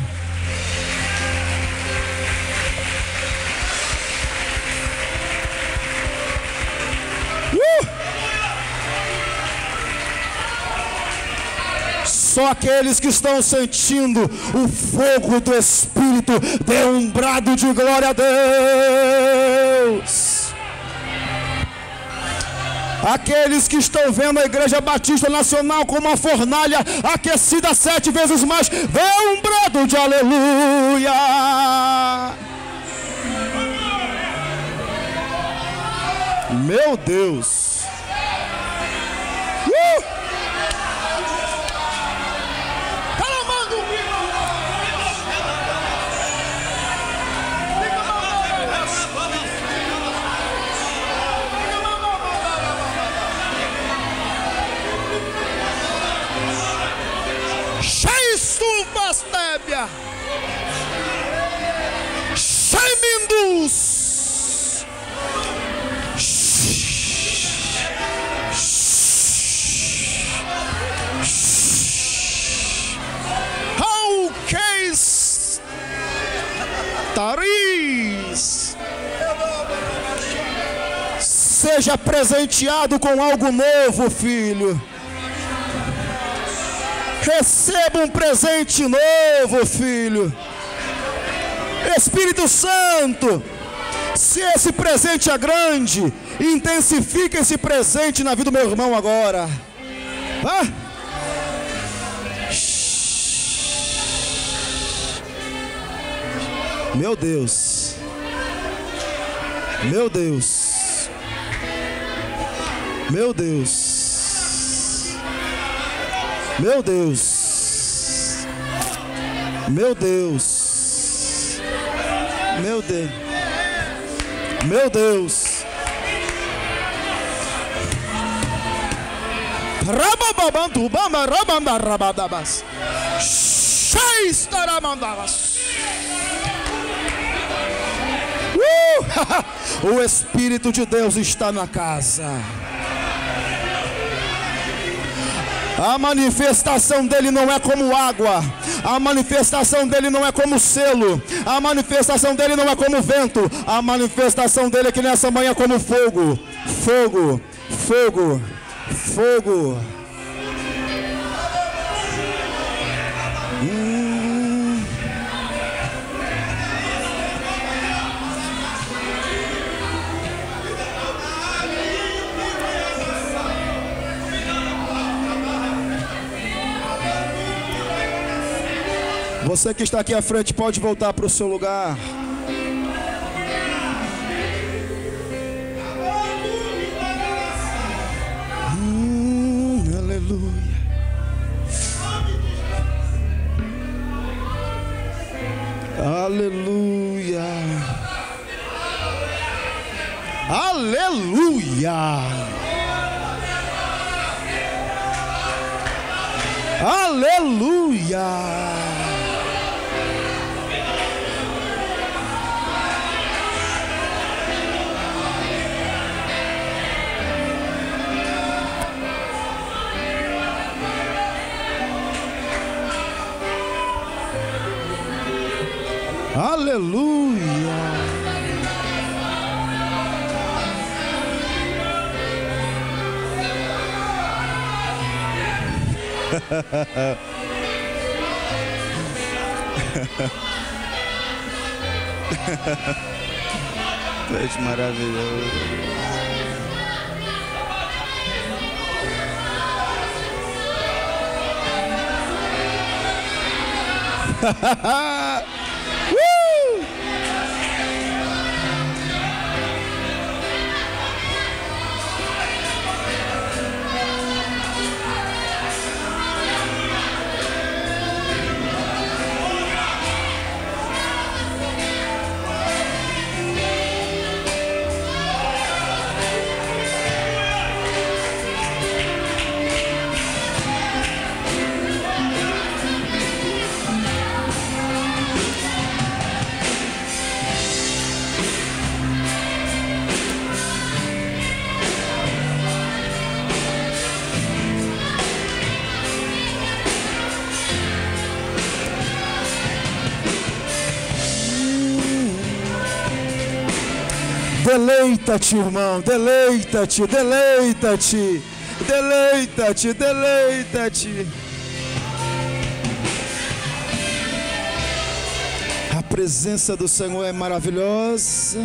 Só aqueles que estão sentindo o fogo do Espírito dê um brado de glória a Deus. Aqueles que estão vendo a Igreja Batista Nacional como uma fornalha aquecida 7 vezes mais, dê um brado de aleluia. Meu Deus. Mindus. How case Taris. Seja presenteado com algo novo, filho. Receba um presente novo, filho. Espírito Santo, se esse presente é grande, intensifica esse presente na vida do meu irmão agora. Meu Deus. Meu Deus. Meu Deus. Meu Deus. Meu Deus. Meu Deus. Meu Deus. Rababantu bamba rabanda rabadabas. Shaistaramandas. O Espírito de Deus está na casa. A manifestação dele não é como água. A manifestação dele não é como selo. A manifestação dele não é como vento. A manifestação dele aqui nessa manhã é como fogo. Fogo, fogo, fogo. Você que está aqui à frente pode voltar para o seu lugar. Aleluia. Aleluia. Aleluia. Aleluia. Aleluia. Tu és maravilhoso. Deleita-te, irmão, deleita-te, deleita-te, deleita-te, deleita-te. A presença do Senhor é maravilhosa.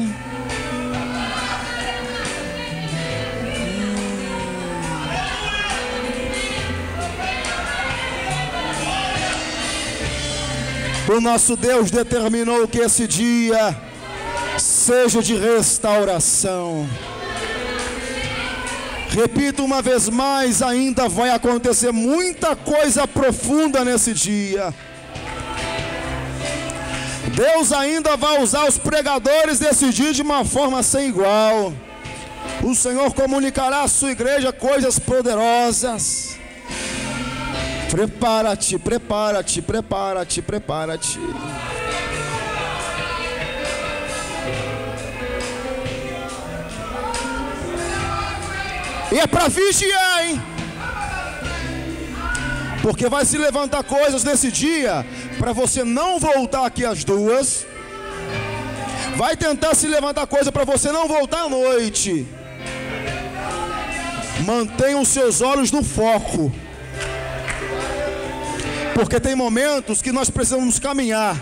O nosso Deus determinou que esse dia seja de restauração. Repito uma vez mais, ainda vai acontecer muita coisa profunda nesse dia. Deus ainda vai usar os pregadores desse dia de uma forma sem igual. O Senhor comunicará à sua igreja coisas poderosas. Prepara-te, prepara-te, prepara-te, prepara-te. E é para vigiar, hein? Porque vai se levantar coisas nesse dia para você não voltar aqui às 2. Vai tentar se levantar coisa para você não voltar à noite. Mantenha os seus olhos no foco. Porque tem momentos que nós precisamos caminhar,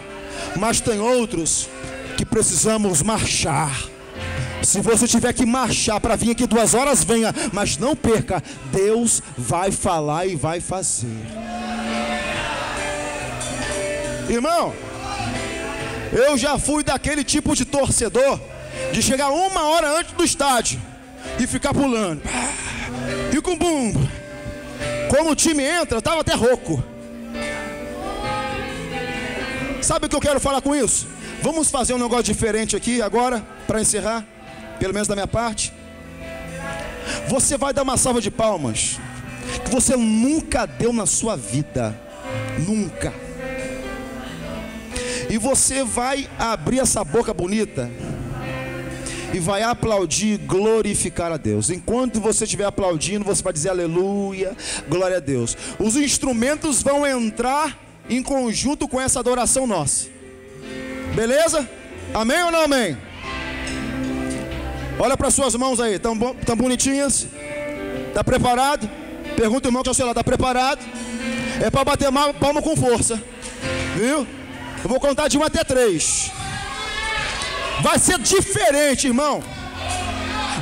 mas tem outros que precisamos marchar. Se você tiver que marchar para vir aqui 2 horas, venha, mas não perca. Deus vai falar e vai fazer. Irmão, eu já fui daquele tipo de torcedor de chegar 1 hora antes do estádio e ficar pulando e com bumbo. Como o time entra, eu estava até rouco. Sabe o que eu quero falar com isso? Vamos fazer um negócio diferente aqui agora, para encerrar, pelo menos da minha parte. Você vai dar uma salva de palmas que você nunca deu na sua vida. Nunca. E você vai abrir essa boca bonita e vai aplaudir, glorificar a Deus. Enquanto você estiver aplaudindo, você vai dizer aleluia, glória a Deus. Os instrumentos vão entrar em conjunto com essa adoração nossa. Beleza? Amém ou não amém? Olha para suas mãos aí, tão bonitinhas. Tá preparado? Pergunta o irmão que é o seu lado, tá preparado? É para bater palma com força. Viu? Eu vou contar de 1 até 3. Vai ser diferente, irmão.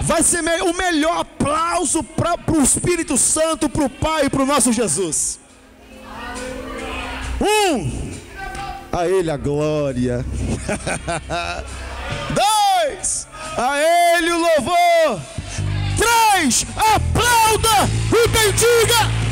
Vai ser o melhor aplauso para o Espírito Santo, para o Pai e para o nosso Jesus. 1, a Ele a glória. 2, a Ele o louvor. 3, aplauda e bendiga.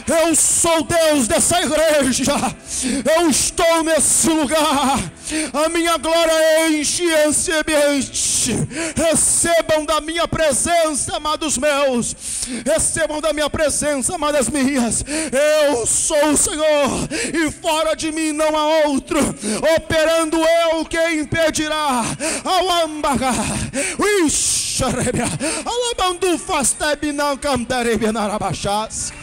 Eu sou Deus dessa igreja. Eu estou nesse lugar. A minha glória enche e me enche. Recebam da minha presença, amados meus. Recebam da minha presença, amadas minhas. Eu sou o Senhor e fora de mim não há outro. Operando eu, quem impedirá? Alambaga, Ixarebia, Alabandu Fastebinan Cantarebinarabachas.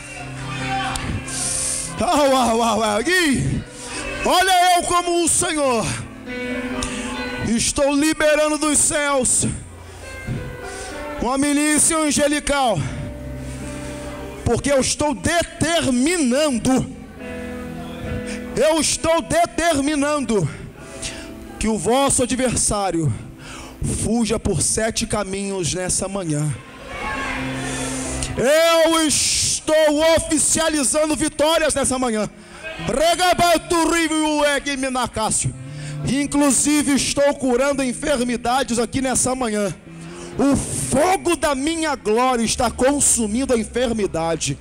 Olha eu como o Senhor estou liberando dos céus uma milícia angelical, porque eu estou determinando que o vosso adversário fuja por 7 caminhos nessa manhã. Eu estou oficializando vitórias nessa manhã. Inclusive estou curando enfermidades aqui nessa manhã. O fogo da minha glória está consumindo a enfermidade.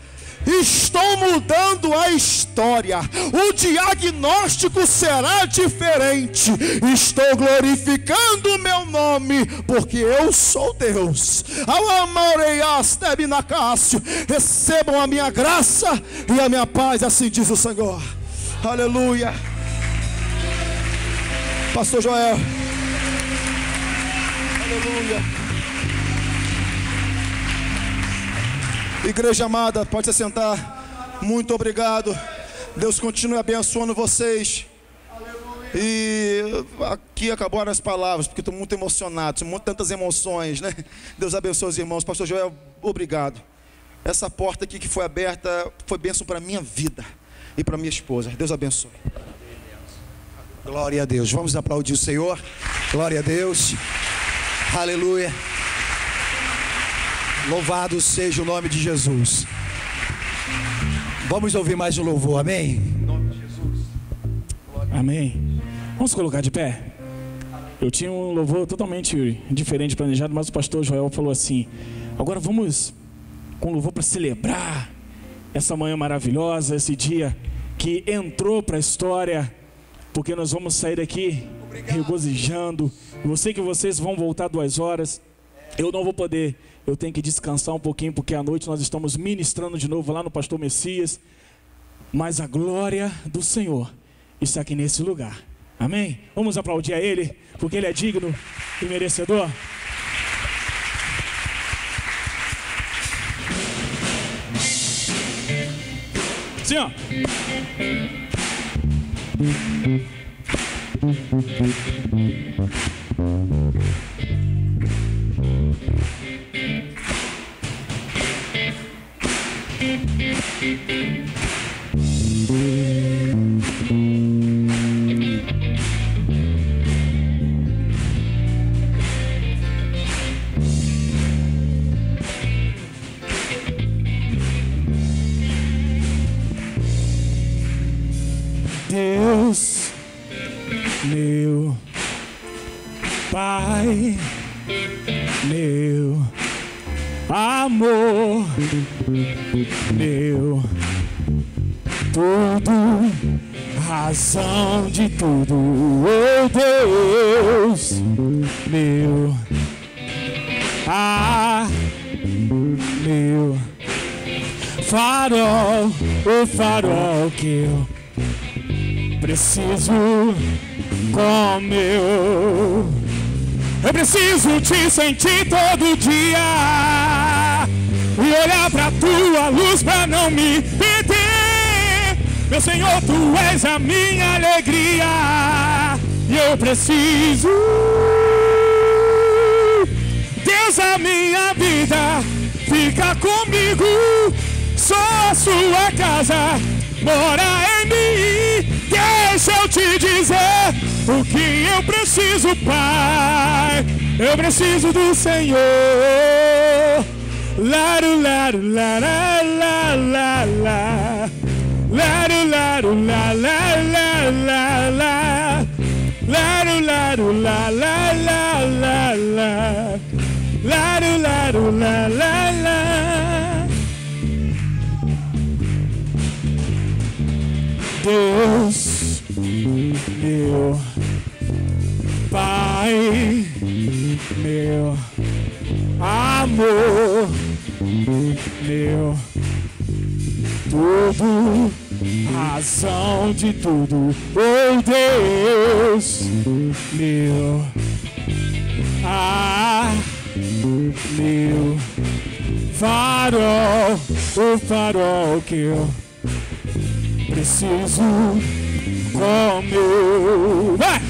Estou mudando a história. O diagnóstico será diferente. Estou glorificando o meu nome, porque eu sou Deus. Recebam a minha graça e a minha paz, assim diz o Senhor. Aleluia. Pastor Joel. Aleluia. Igreja amada, pode se sentar. Muito obrigado. Deus continue abençoando vocês. E aqui acabaram as palavras, porque estou muito emocionado, tantas emoções, né? Deus abençoe os irmãos. Pastor Joel, obrigado. Essa porta aqui que foi aberta foi bênção para a minha vida e para minha esposa. Deus abençoe. Glória a Deus. Vamos aplaudir o Senhor. Glória a Deus. Aleluia. Louvado seja o nome de Jesus. Vamos ouvir mais um louvor, amém? Em nome de Jesus. Amém. Vamos colocar de pé? Eu tinha um louvor totalmente diferente planejado, mas o pastor Joel falou assim: agora vamos com louvor para celebrar essa manhã maravilhosa, esse dia que entrou para a história, porque nós vamos sair daqui regozijando. Eu sei que vocês vão voltar 2 horas. Eu não vou poder, eu tenho que descansar um pouquinho, porque à noite nós estamos ministrando de novo lá no Pastor Messias. Mas a glória do Senhor está aqui nesse lugar. Amém? Vamos aplaudir a Ele, porque Ele é digno e merecedor. Sim, ó. Deus, meu Pai, meu amor, meu tudo, razão de tudo, oh Deus, meu meu farol, o farol que eu preciso como eu preciso te sentir todo dia e olhar pra tua luz pra não me perder. Meu Senhor, tu és a minha alegria e eu preciso, Deus, a minha vida fica comigo, só a sua casa mora em mim. Deixa eu te dizer o que eu preciso, Pai. Eu preciso do Senhor. Laru, laru, la, la, la, la, la. Laru, laru, la, la, la, la, la. Laru, laru, la, la, la, la, la. Laru, laru, la, la, la. Deus, amor, meu tudo, razão de tudo, oh Deus, meu, meu farol, o farol que eu preciso como vai.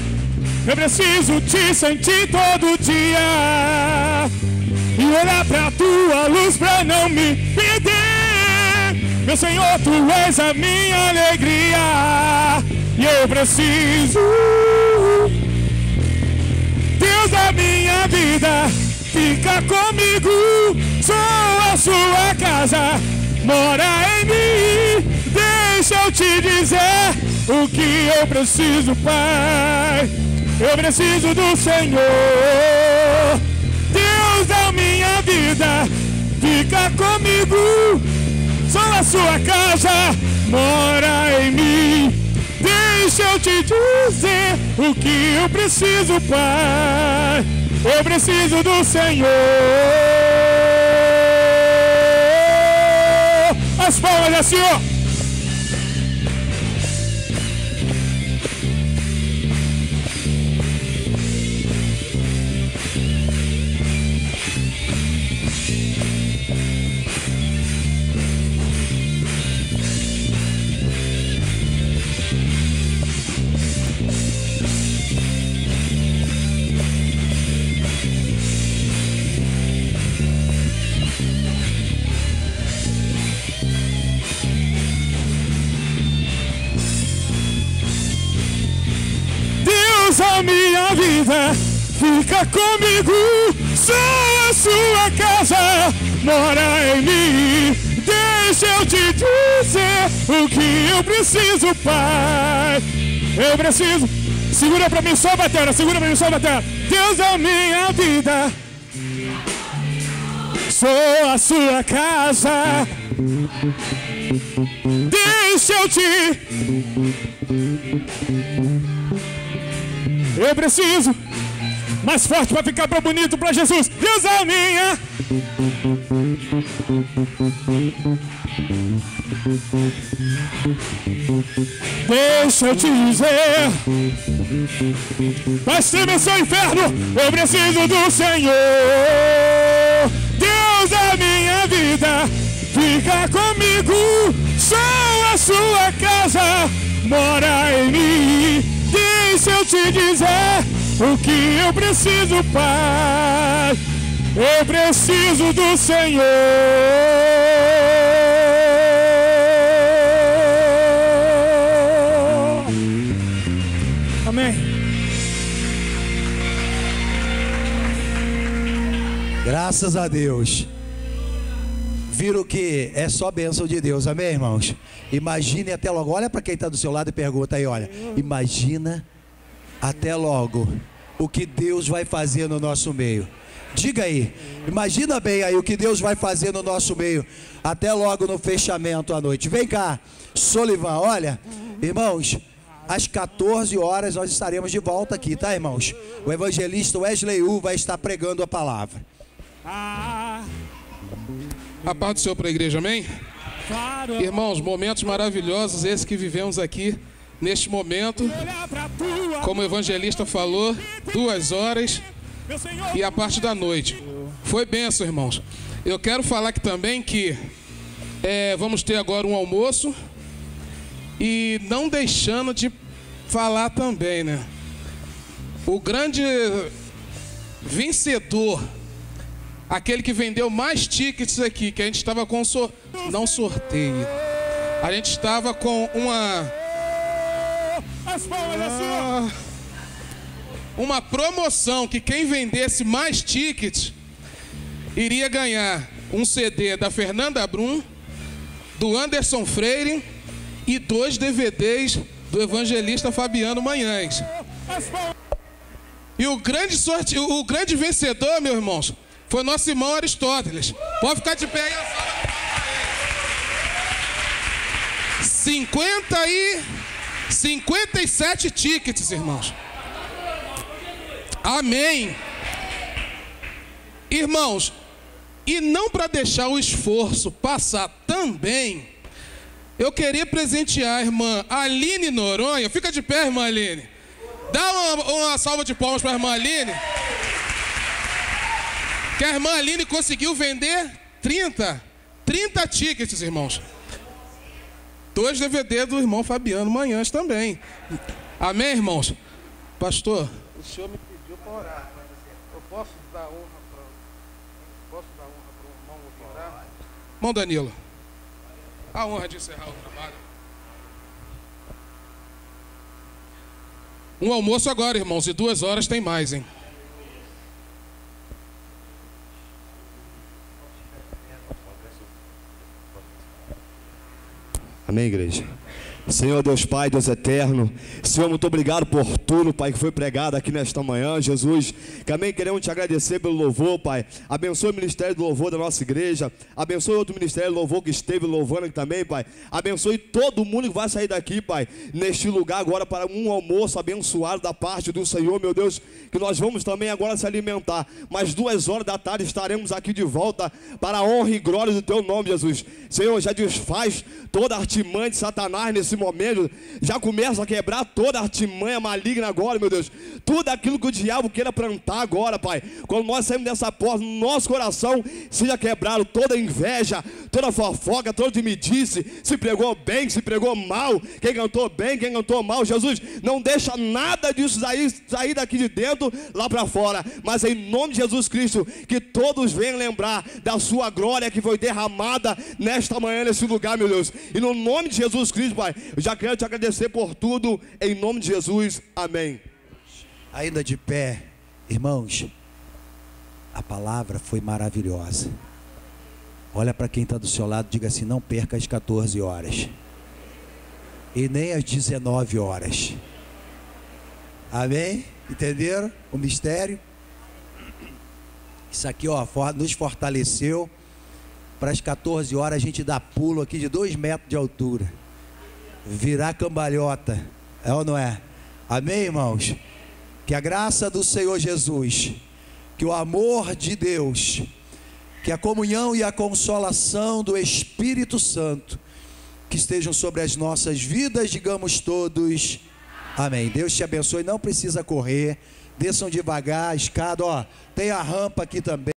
Eu preciso te sentir todo dia e olhar pra tua luz pra não me perder. Meu Senhor, tu és a minha alegria e eu preciso, Deus da minha vida, fica comigo. Sou a sua casa, mora em mim. Deixa eu te dizer o que eu preciso, Pai. Eu preciso do Senhor, Deus da minha vida, fica comigo. Sou a sua casa, mora em mim. Deixa eu te dizer o que eu preciso, Pai. Eu preciso do Senhor. As palmas assim, ó. A minha vida, fica comigo. Sou a sua casa, mora em mim. Deixa eu te dizer o que eu preciso, Pai. Eu preciso. Segura pra mim, só a bateria. Segura pra mim, só a bateria. Deus é a minha vida, sou a sua casa. Deixa eu te. Eu preciso mais forte para ficar bem bonito para Jesus. Deus é minha. Deixa eu te dizer, vai tremer seu inferno. Eu preciso do Senhor. Deus é minha vida, fica comigo. Sou a sua casa, mora em mim. Deixa eu te dizer o que eu preciso, Pai. Eu preciso do Senhor. Amém. Graças a Deus. Viram que é só bênção de Deus, amém, irmãos? Imagine até logo. Olha para quem está do seu lado e pergunta aí, olha. Imagina até logo o que Deus vai fazer no nosso meio. Diga aí, imagina bem aí o que Deus vai fazer no nosso meio. Até logo no fechamento à noite. Vem cá, Solivan, olha, irmãos, às 14 horas nós estaremos de volta aqui, tá, irmãos? O evangelista Wesley U vai estar pregando a palavra. A paz do Senhor para a igreja, amém? Irmãos, momentos maravilhosos esses que vivemos aqui neste momento. Como o evangelista falou, 2 horas e a parte da noite. Foi bênção, irmãos. Eu quero falar aqui também que vamos ter agora um almoço. E não deixando de falar também, né? O grande vencedor, aquele que vendeu mais tickets aqui, que a gente estava com não sorteio. A gente estava com uma promoção que quem vendesse mais tickets iria ganhar um CD da Fernanda Brum, do Anderson Freire e 2 DVDs do evangelista Fabiano Manhães. E o grande vencedor, meus irmãos, foi nosso irmão Aristóteles. Pode ficar de pé aí. 57 tickets, irmãos. Amém. Irmãos, E não para deixar o esforço passar também, eu queria presentear a irmã Aline Noronha. Fica de pé, irmã Aline. Dá uma salva de palmas para a irmã Aline. Que a irmã Aline conseguiu vender 30 tickets, irmãos. 2 DVD do irmão Fabiano Manhãs também. Amém, irmãos? Pastor, o senhor me pediu para orar. Eu posso dar honra para o irmão orar? Irmão Danilo, a honra de encerrar o trabalho. Um almoço agora, irmãos, e 2 horas tem mais, hein? Amém, igreja? Senhor Deus Pai, Deus eterno, Senhor, muito obrigado por tudo, Pai, que foi pregado aqui nesta manhã, Jesus, que amém, queremos te agradecer pelo louvor, Pai, abençoe o ministério do louvor da nossa igreja, abençoe outro ministério do louvor que esteve louvando aqui também, Pai, abençoe todo mundo que vai sair daqui, Pai, neste lugar agora para um almoço abençoado da parte do Senhor, meu Deus, que nós vamos também agora se alimentar, mas 2 horas da tarde estaremos aqui de volta para a honra e glória do Teu nome, Jesus. Senhor, já desfaz toda a artimanha de Satanás nesse momento, já começa a quebrar toda a artimanha maligna agora, meu Deus, tudo aquilo que o diabo queira plantar agora, Pai, quando nós saímos dessa porta, no nosso coração seja quebrado toda inveja, toda fofoca, todo timidice, se pregou bem, se pregou mal, quem cantou bem, quem cantou mal, Jesus, não deixa nada disso sair daqui de dentro, lá para fora, mas em nome de Jesus Cristo, que todos venham lembrar da sua glória que foi derramada nesta manhã, nesse lugar, meu Deus, e no nome de Jesus Cristo, Pai, eu já quero te agradecer por tudo, em nome de Jesus, amém. Ainda de pé, irmãos, a palavra foi maravilhosa. Olha para quem está do seu lado, diga assim: não perca as 14 horas e nem as 19 horas. Amém? Entenderam o mistério? Isso aqui, ó, nos fortaleceu. Para as 14 horas a gente dá pulo aqui de 2 metros de altura, virar cambalhota, é ou não é? Amém, irmãos? Que a graça do Senhor Jesus, que o amor de Deus, que a comunhão e a consolação do Espírito Santo, que estejam sobre as nossas vidas, digamos todos, amém. Deus te abençoe, não precisa correr, desçam devagar a escada, ó, tem a rampa aqui também.